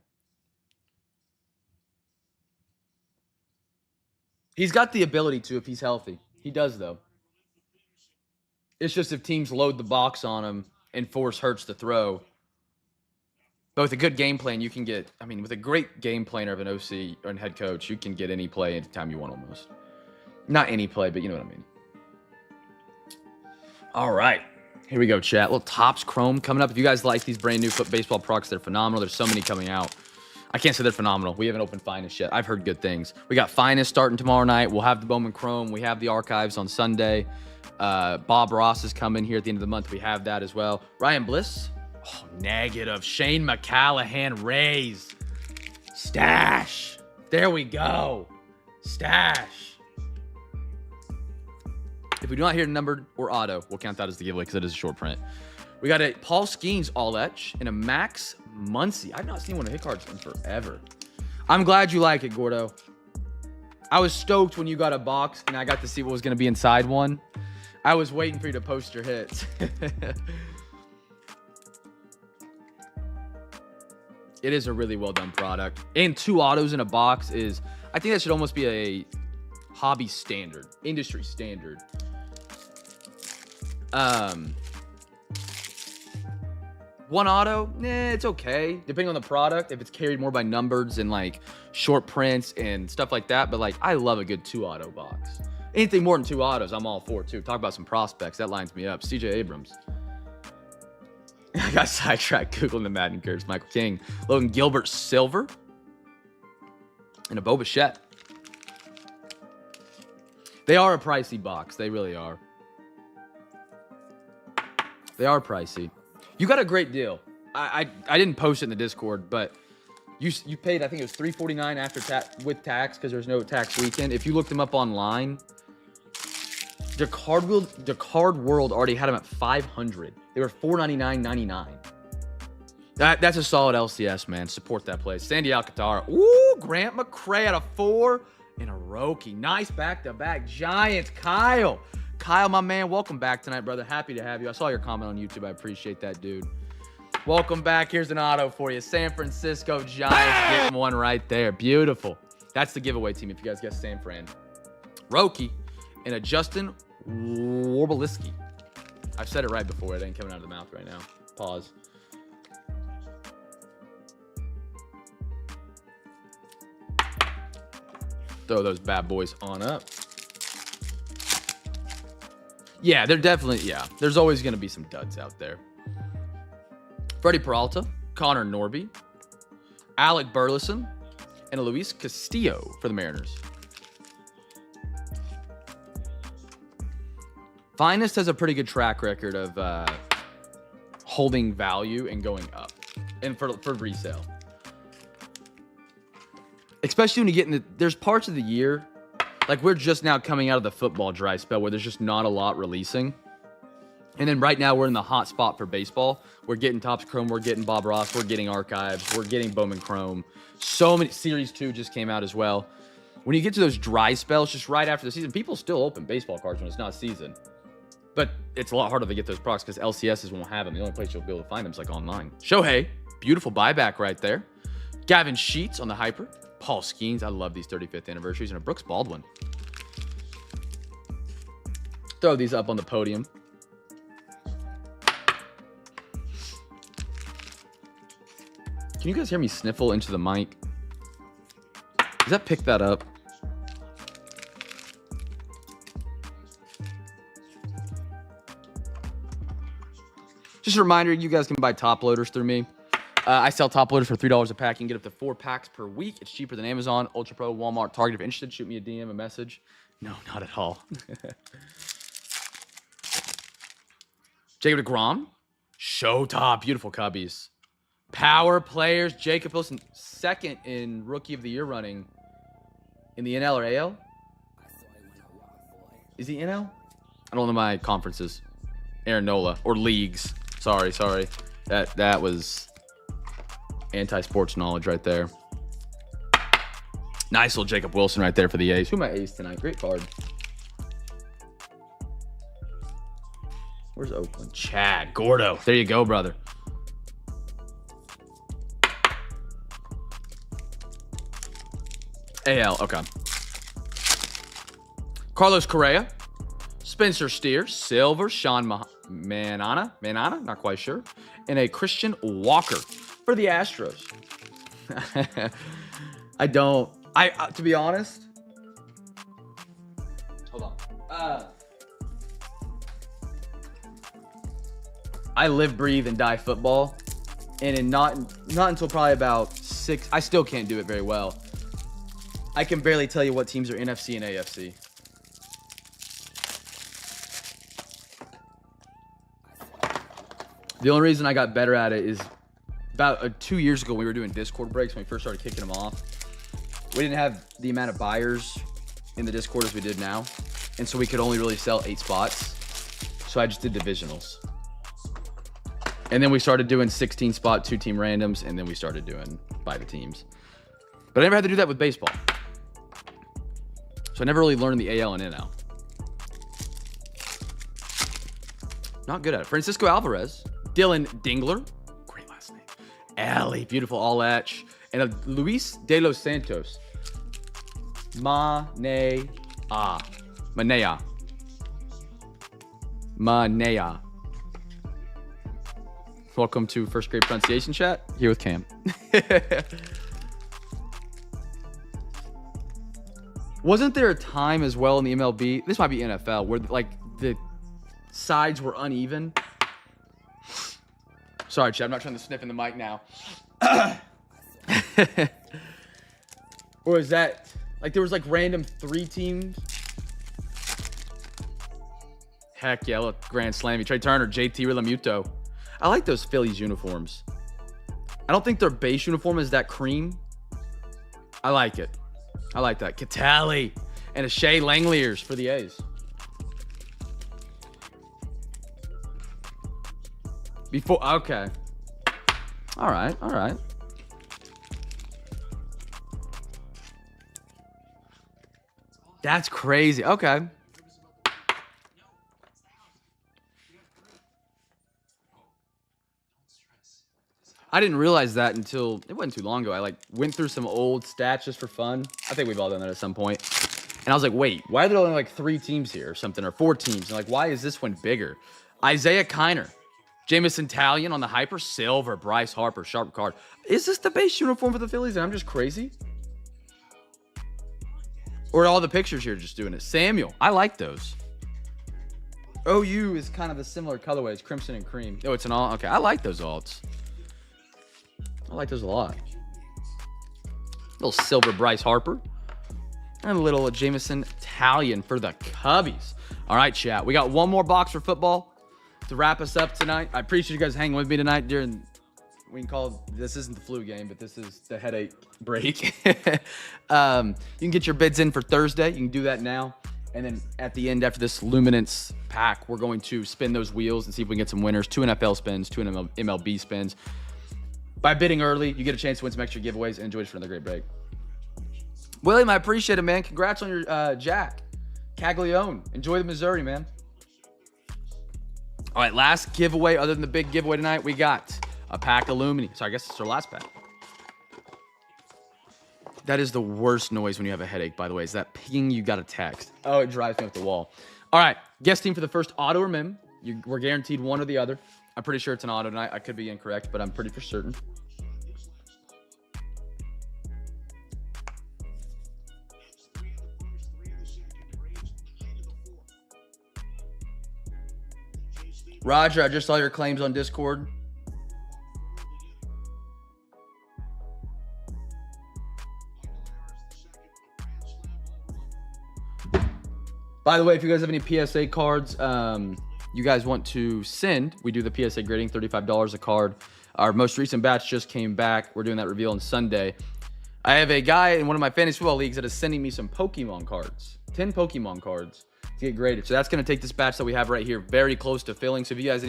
Speaker 1: He's got the ability to if he's healthy. He does, though. It's just if teams load the box on him and force Hurts to throw. But with a good game plan, you can get, I mean, with a great game planner of an OC or a head coach, you can get any play anytime you want almost. Not any play, but you know what I mean. All right. Here we go, chat. Little Topps Chrome coming up. If you guys like these brand new baseball products, they're phenomenal. There's so many coming out. I can't say they're phenomenal. We haven't opened Finest yet. I've heard good things. We got Finest starting tomorrow night. We'll have the Bowman Chrome. We have the Archives on Sunday. Bob Ross is coming here at the end of the month. We have that as well. Ryan Bliss. Oh, negative. Shane McCallahan Rays. Stash. There we go. Stash. If we do not hear numbered or auto, we'll count that as the giveaway because it is a short print. We got a Paul Skeens all etch and a Max Muncy. I've not seen one of hit cards in forever. I'm glad you like it, Gordo. I was stoked when you got a box and I got to see what was going to be inside one. I was waiting for you to post your hits. It is a really well done product. And 2 autos in a box is, I think that should almost be a hobby standard, industry standard. One auto, it's okay. Depending on the product, if it's carried more by numbers and like short prints and stuff like that. But like, I love a good 2 auto box. Anything more than 2 autos, I'm all for too. Talk about some prospects. That lines me up. CJ Abrams. I got sidetracked Googling the Madden curves. Michael King. Logan Gilbert Silver. And a Bo Bichette. They are a pricey box. They really are. They are pricey. You got a great deal. I didn't post it in the Discord, but you paid, I think it was $349 after with tax because there's no tax weekend. If you looked them up online, the Card World already had them at $500. They were $499.99. That's a solid LCS, man. Support that place. Sandy Alcantara. Ooh, Grant McCray at a 4 and a Roki. Nice back-to-back Giants. Kyle, my man, welcome back tonight, brother. Happy to have you. I saw your comment on YouTube. I appreciate that, dude. Welcome back. Here's an auto for you. San Francisco Giants getting one right there. Beautiful. That's the giveaway team if you guys guess San Fran. Roki and a Justin Warbliski. I've said it right before. It ain't coming out of the mouth right now. Pause. Throw those bad boys on up. Yeah, they're definitely, there's always going to be some duds out there. Freddie Peralta, Connor Norby, Alec Burleson, and a Luis Castillo for the Mariners. Finest has a pretty good track record of holding value and going up and for resale. Especially when you get in there's parts of the year, like we're just now coming out of the football dry spell where there's just not a lot releasing. And then right now we're in the hot spot for baseball. We're getting Topps Chrome, we're getting Bob Ross, we're getting Archives, we're getting Bowman Chrome. So many, Series 2 just came out as well. When you get to those dry spells, just right after the season, people still open baseball cards when it's not season. But it's a lot harder to get those products because LCSs won't have them. The only place you'll be able to find them is like online. Shohei, beautiful buyback right there. Gavin Sheets on the Hyper. Paul Skeens, I love these 35th anniversaries. And a Brooks Baldwin. Throw these up on the podium. Can you guys hear me sniffle into the mic? Does that pick that up? Just a reminder, you guys can buy top loaders through me. I sell top loaders for $3 a pack. You can get up to 4 packs per week. It's cheaper than Amazon, Ultra Pro, Walmart, Target. If you're interested, shoot me a DM, a message. No, not at all. Jacob deGrom. Showtop. Beautiful Cubbies. Power players. Jacob Wilson, second in Rookie of the Year running in the NL or AL. Is he NL? I don't know my conferences. Aaron Nola. Or leagues. Sorry. That was anti-sports knowledge right there. Nice little Jacob Wilson right there for the A's. Who are my A's tonight? Great card. Where's Oakland? Chad Gordo. There you go, brother. AL, okay. Carlos Correa. Spencer Steer. Silver. Sean Manana, not quite sure. And a Christian Walker for the Astros. To be honest. Hold on. I live, breathe, and die football. And not until probably about 6, I still can't do it very well. I can barely tell you what teams are NFC and AFC. The only reason I got better at it is about 2 years ago we were doing Discord breaks when we first started kicking them off. We didn't have the amount of buyers in the Discord as we did now. And so we could only really sell 8 spots. So I just did divisionals. And then we started doing 16 spot, 2-team randoms, and then we started doing by the teams. But I never had to do that with baseball. So I never really learned the AL and NL. Not good at it. Francisco Alvarez, Dylan Dingler, great last name. Allie, beautiful all etch. And a Luis de los Santos. Manea. Welcome to first grade pronunciation chat. Here with Cam. Wasn't there a time as well in the MLB, this might be NFL, where like the sides were uneven? Sorry, Chad, I'm not trying to sniff in the mic now. Or is that like there was like random 3 teams? Heck yeah, look, Grand Slam. Trey Turner, JT Realmuto. I like those Phillies uniforms. I don't think their base uniform is that cream. I like it. I like that. Catali and a Shea Langeliers for the A's. Okay. All right. That's crazy. Okay. I didn't realize that until it wasn't too long ago. I like went through some old stats just for fun. I think we've all done that at some point. And I was like, wait, why are there only like 3 teams here or something, or 4 teams? And like, why is this one bigger? Isaiah Kiner, Jamison Talion on the Hyper, silver, Bryce Harper, sharp card. Is this the base uniform for the Phillies and I'm just crazy? Or all the pictures here just doing it? Samuel, I like those. OU is kind of the similar colorway. It's crimson and cream. Oh, it's an all. Okay, I like those alts. I like those a lot. Little silver Bryce Harper. And a little Jamison Talion for the Cubbies. All right, chat. We got one more box for football to wrap us up tonight. I appreciate you guys hanging with me tonight during, we can call it, this isn't the flu game, but this is the headache break. You can get your bids in for Thursday. You can do that now. And then at the end, after this Luminance pack, we're going to spin those wheels and see if we can get some winners. 2 NFL spins, 2 MLB spins. By bidding early, you get a chance to win some extra giveaways and enjoy it for another great break. William, I appreciate it, man. Congrats on your Jack. Caglione. Enjoy the Missouri, man. All right, last giveaway. Other than the big giveaway tonight, we got a pack of Lumini. So I guess it's our last pack. That is the worst noise when you have a headache, by the way, is that ping you got a text. Oh, it drives me up the wall. All right, guest team for the first auto or mem. We're guaranteed one or the other. I'm pretty sure it's an auto tonight. I could be incorrect, but I'm pretty for certain. Roger, I just saw your claims on Discord. By the way, if you guys have any PSA cards, you guys want to send, we do the PSA grading, $35 a card. Our most recent batch just came back. We're doing that reveal on Sunday. I have a guy in one of my fantasy football leagues that is sending me some Pokemon cards, 10 Pokemon cards to get graded. So that's going to take this batch that we have right here very close to filling. So if you guys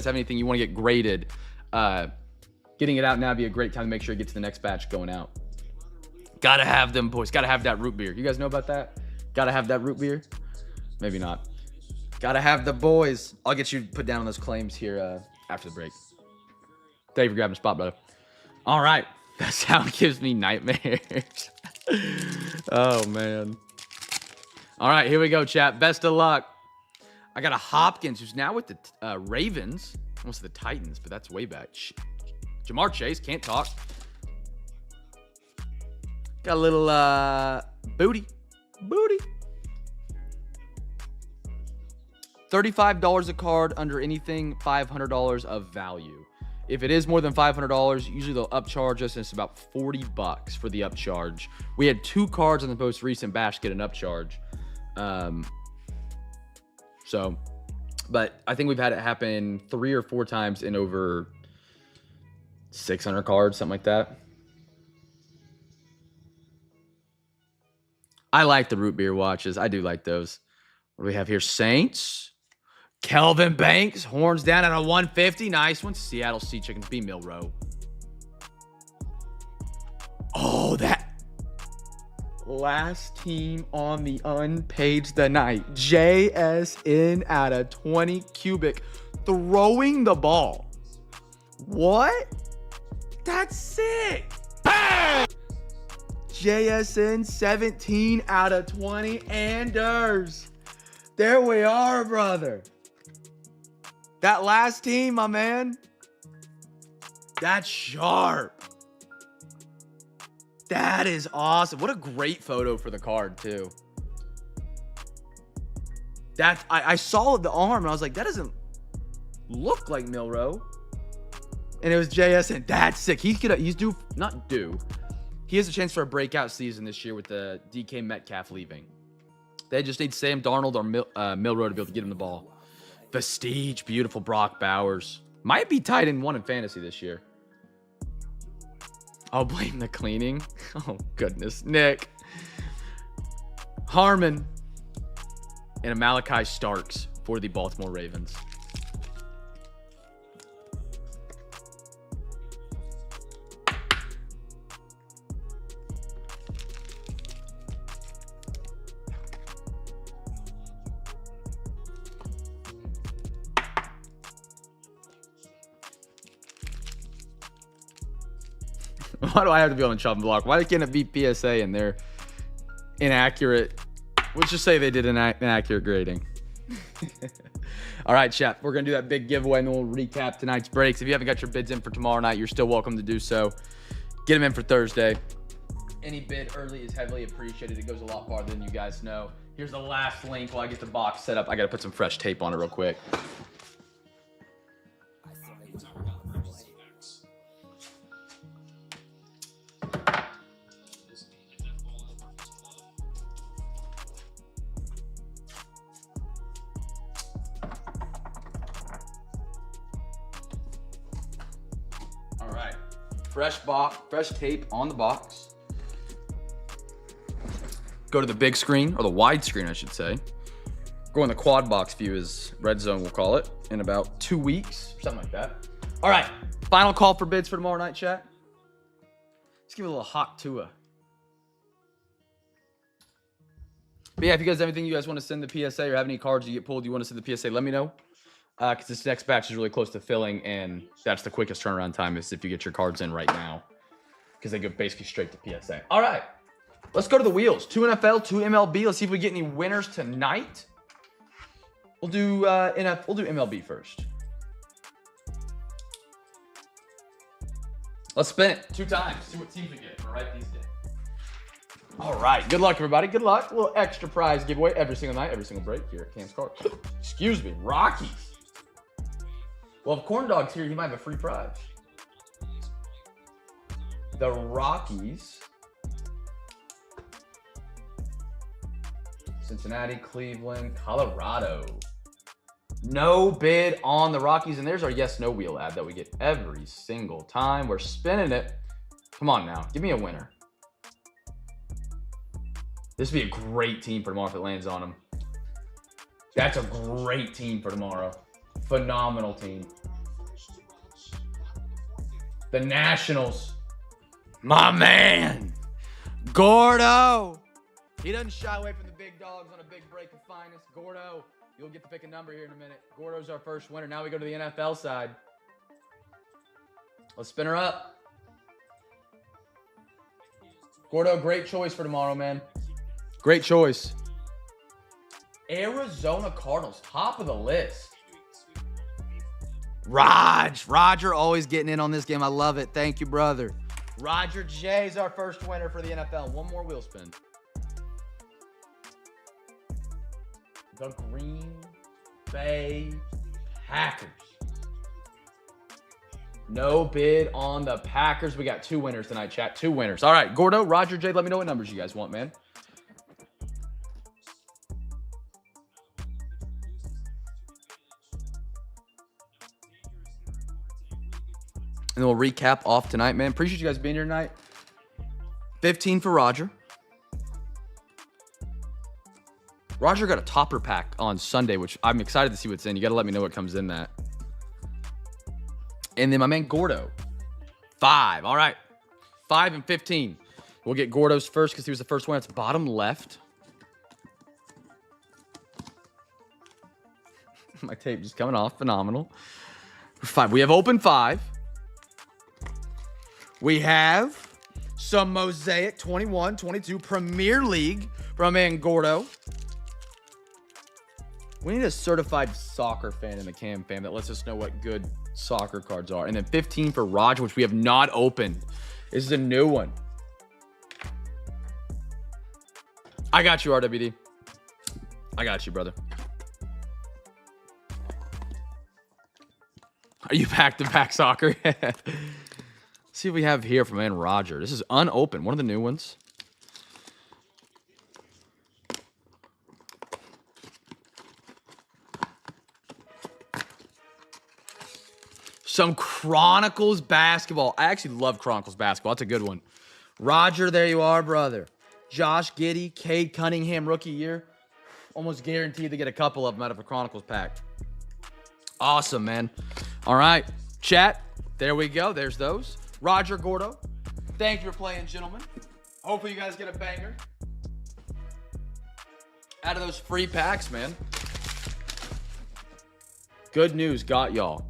Speaker 1: have anything you want to get graded, getting it out now would be a great time to make sure you get to the next batch going out. Gotta have them, boys. Gotta have that root beer. You guys know about that? Gotta have that root beer? Maybe not. Gotta have the boys. I'll get you put down on those claims here after the break. Thank you for grabbing a spot, brother. All right. That sound gives me nightmares. Oh, man. All right, here we go, chat. Best of luck. I got a Hopkins who's now with the Ravens. Almost the Titans, but that's way back. Jamar Chase, can't talk. Got a little booty. $35 a card under anything $500 of value. If it is more than $500, usually they'll upcharge us, and it's about $40 for the upcharge. We had 2 cards in the most recent batch get an upcharge. But I think we've had it happen 3 or 4 times in over 600 cards, something like that. I like the root beer watches. I do like those. What do we have here? Saints. Kelvin Banks. Horns down at a 150. Nice one. Seattle Sea Chickens. B. Milrow. Oh, that last team on the unpaged the night. JSN at a 20 cubic. Throwing the ball. What? That's sick. Bang! JSN 17 out of 20. Anders. There we are, brother. That last team, my man. That's sharp. That is awesome. What a great photo for the card, too. I saw the arm, and I was like, that doesn't look like Milrow. And it was JSN. That's sick. He has a chance for a breakout season this year with the DK Metcalf leaving. They just need Sam Darnold or Milrow to be able to get him the ball. Vestige, beautiful Brock Bowers. Might be tight in 1 in fantasy this year. I'll blame the cleaning. Oh, goodness. Nick. Harmon. And a Malachi Starks for the Baltimore Ravens. Why do I have to be on the chopping block? Why can't it be PSA and they're inaccurate? Let's just say they did an inaccurate grading. All right, chat. We're going to do that big giveaway, and then we'll recap tonight's breaks. If you haven't got your bids in for tomorrow night, you're still welcome to do so. Get them in for Thursday. Any bid early is heavily appreciated. It goes a lot farther than you guys know. Here's the last link while I get the box set up. I got to put some fresh tape on it real quick. Fresh tape on the box. Go to the big screen, or the wide screen, I should say. Go in the quad box view, as Red Zone will call it, in about 2 weeks, something like that. All right, final call for bids for tomorrow night, chat. Let's give it a little hot Tua. But yeah, if you guys have anything you guys want to send the PSA or have any cards you get pulled you want to send the PSA, let me know. Because this next batch is really close to filling, and that's the quickest turnaround time is if you get your cards in right now. Because they go basically straight to PSA. All right, let's go to the wheels. 2 NFL, 2 MLB. Let's see if we get any winners tonight. We'll do MLB first. Let's spin it 2 times. See what teams we get. All right, these days. All right, good luck, everybody. Good luck. A little extra prize giveaway every single night, every single break here at Cam's Card. Excuse me, Rockies. Well, if Corn Dog's here, he might have a free prize. The Rockies. Cincinnati, Cleveland, Colorado. No bid on the Rockies. And there's our yes, no wheel ad that we get every single time. We're spinning it. Come on now. Give me a winner. This would be a great team for tomorrow if it lands on them. That's a great team for tomorrow. Phenomenal team. The Nationals. My man. Gordo. He doesn't shy away from the big dogs on a big break of finest. Gordo, you'll get to pick a number here in a minute. Gordo's our first winner. Now we go to the NFL side. Let's spin her up. Gordo, great choice for tomorrow, man. Great choice. Arizona Cardinals, top of the list. Roger always getting in on this game. I love it. Thank you, brother. Roger J is our first winner for the NFL. One more wheel spin. The Green Bay Packers. No bid on the Packers. We got 2 winners tonight, chat. 2 winners. All right, Gordo, Roger J, let me know what numbers you guys want, man. And then we'll recap off tonight, man. Appreciate you guys being here tonight. 15 for Roger. Roger got a topper pack on Sunday, which I'm excited to see what's in. You got to let me know what comes in that. And then my man Gordo. 5. All right. 5 and 15. We'll get Gordo's first because he was the first one. It's bottom left. My tape just coming off. Phenomenal. 5. We have open 5. We have some Mosaic 21-22 Premier League from man Gordo. We need a certified soccer fan in the CamFam that lets us know what good soccer cards are. And then 15 for Roger, which we have not opened. This is a new one. I got you, RWD. I got you, brother. Are you back-to-back soccer? See what we have here from man Roger. This is unopened. One of the new ones. Some Chronicles basketball. I actually love Chronicles basketball. That's a good one. Roger, there you are, brother. Josh Giddey, Cade Cunningham, rookie year. Almost guaranteed to get a couple of them out of a Chronicles pack. Awesome, man. All right, chat. There we go. There's those. Roger, Gordo, thank you for playing, gentlemen. Hopefully you guys get a banger out of those free packs, man. Good news got y'all.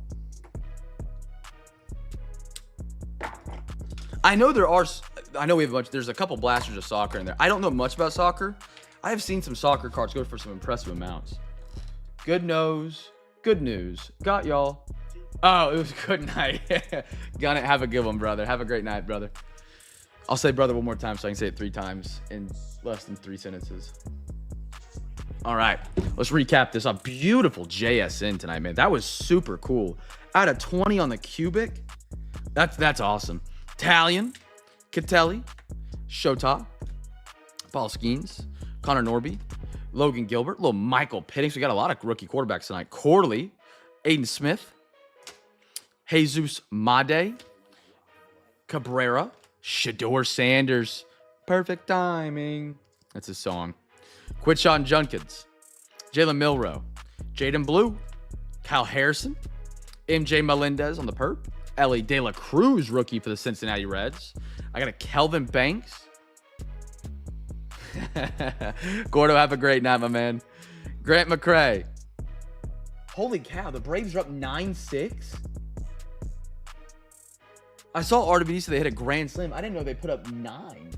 Speaker 1: I know we have a bunch. There's a couple blasters of soccer in there. I don't know much about soccer. I have seen some soccer cards go for some impressive amounts. Good news got y'all. Oh, it was a good night. Gonna have a good one, brother. Have a great night, brother. I'll say brother one more time so I can say it 3 times in less than 3 sentences. All right, let's recap this. A beautiful JSN tonight, man. That was super cool. Out of 20 on the cubic. That's awesome. Italian, Catelli, Shota, Paul Skeens, Connor Norby, Logan Gilbert, little Michael Pittings. We got a lot of rookie quarterbacks tonight. Corley, Aiden Smith, Jesus Made, Cabrera, Shador Sanders. Perfect timing. That's his song. Quitshon Junkins, Jalen Milrow, Jaden Blue, Kyle Harrison, MJ Melendez on the perp, Ellie De La Cruz, rookie for the Cincinnati Reds. I got a Kelvin Banks. Gordo, have a great night, my man. Grant McCray. Holy cow, the Braves are up 9-6. I saw RWD say they hit a grand slam. I didn't know they put up 9.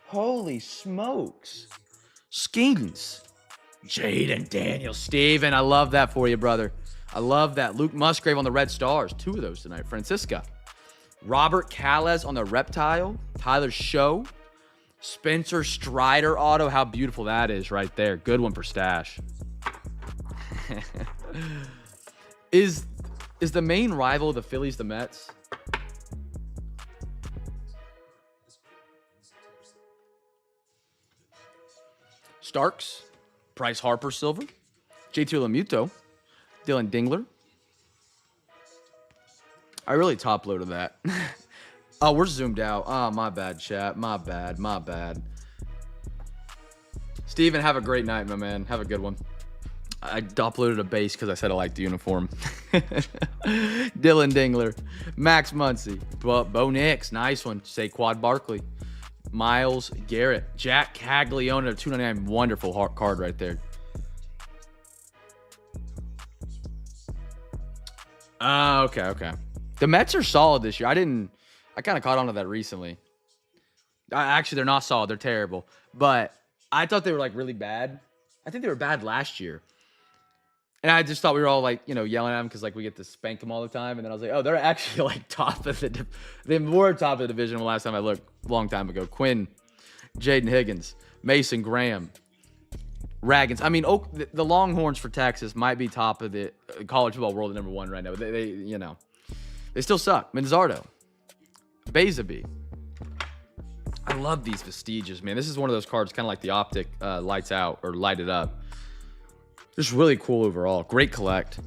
Speaker 1: Holy smokes. Skeens. Jaden Daniel Steven. I love that for you, brother. I love that. Luke Musgrave on the Red Stars. 2 of those tonight. Francisca. Robert Calles on the Reptile. Tyler Show. Spencer Strider auto. How beautiful that is right there. Good one for stash. Is the main rival of the Phillies the Mets? Starks. Bryce Harper silver. JT Lamuto. Dylan Dingler. I really top-loaded that. Oh, we're zoomed out. Oh, my bad, chat. My bad. Steven, have a great night, my man. Have a good one. I uploaded a base because I said I liked the uniform. Dylan Dingler. Max Muncy. Bo Nix. Nice one. Saquon Barkley. Miles Garrett. Jack Caglione. 299. Wonderful card right there. Okay. The Mets are solid this year. I kind of caught on to that recently. Actually, they're not solid. They're terrible. But I thought they were, like, really bad. I think they were bad last year. And I just thought we were all, like, you know, yelling at them because, like, we get to spank them all the time. And then I was like, oh, they're actually, like, top of the they were top of the division the last time I looked, a long time ago. Quinn, Jaden Higgins, Mason Graham, Raggins. I mean, the Longhorns for Texas might be top of the college football world at #1 right now. They you know, they still suck. Manzardo, Bezaby. I love these Vestiges, man. This is one of those cards, kind of like the Optic lights out or light it up. Just really cool overall. Great collect.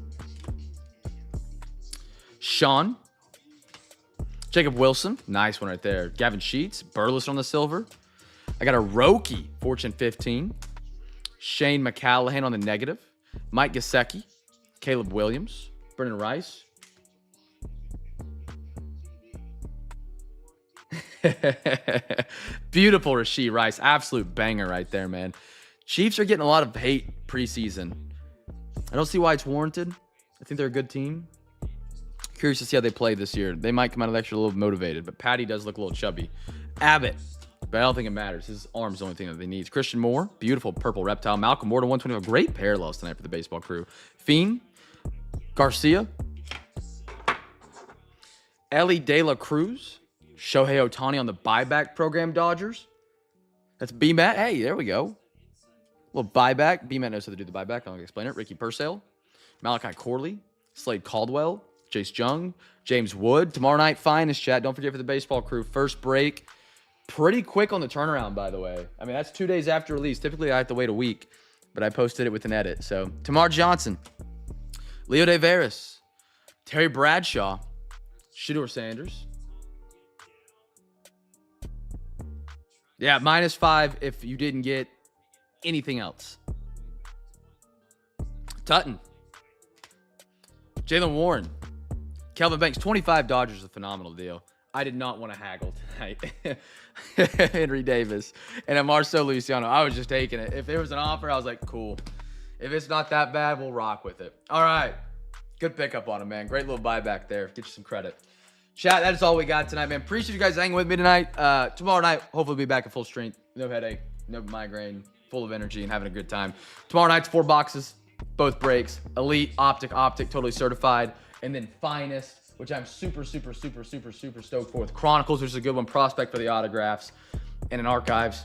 Speaker 1: Sean. Jacob Wilson. Nice one right there. Gavin Sheets. Burleson on the silver. I got a Roki. Fortune 15. Shane McCallahan on the negative. Mike Gesicki. Caleb Williams. Brendan Rice. Beautiful Rashee Rice. Absolute banger right there, man. Chiefs are getting a lot of hate preseason. I don't see why it's warranted. I think they're a good team. Curious to see how they play this year. They might come out of the extra a little motivated, but Patty does look a little chubby. Abbott, but I don't think it matters. His arm's the only thing that they need. Christian Moore, beautiful purple reptile. Malcolm Moore to 125. Great parallels tonight for the baseball crew. Fiend, Garcia, Ellie De La Cruz, Shohei Ohtani on the buyback program, Dodgers. That's B-Matt. Hey, there we go. Little buyback. B-Matt knows how to do the buyback. I'm going to explain it. Ricky Purcell, Malachi Corley, Slade Caldwell, Jace Jung, James Wood. Tomorrow night, finest chat. Don't forget for the baseball crew. First break. Pretty quick on the turnaround, by the way. I mean, that's 2 days after release. Typically, I have to wait a week, but I posted it with an edit. So, Tamar Johnson, Leo De Veras, Terry Bradshaw, Shedeur Sanders. Yeah, -5 if you didn't get anything else. Tutton. Jalen Warren. Kelvin Banks. 25 Dodgers is a phenomenal deal. I did not want to haggle tonight. Henry Davis. And then Marcelo Luciano. I was just taking it. If there was an offer, I was like, cool. If it's not that bad, we'll rock with it. All right. Good pickup on him, man. Great little buyback there. Get you some credit. Chat, that is all we got tonight, man. Appreciate you guys hanging with me tonight. Tomorrow night, hopefully we'll be back at full strength. No headache, no migraine, full of energy and having a good time. Tomorrow night's 4 boxes, both breaks. Elite, Optic, totally certified. And then Finest, which I'm super stoked for, with Chronicles, which is a good one. Prospect for the autographs and an Archives.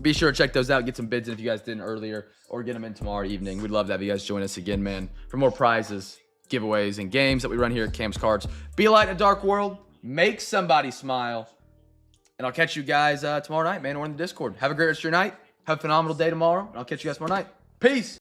Speaker 1: Be sure to check those out. Get some bids in if you guys didn't earlier, or get them in tomorrow evening. We'd love to have you guys join us again, man, for more prizes, giveaways, and games that we run here at Cam's Cards. Be a light in a dark world. Make somebody smile. And I'll catch you guys tomorrow night, man, or in the Discord. Have a great rest of your night. Have a phenomenal day tomorrow. And I'll catch you guys tomorrow night. Peace.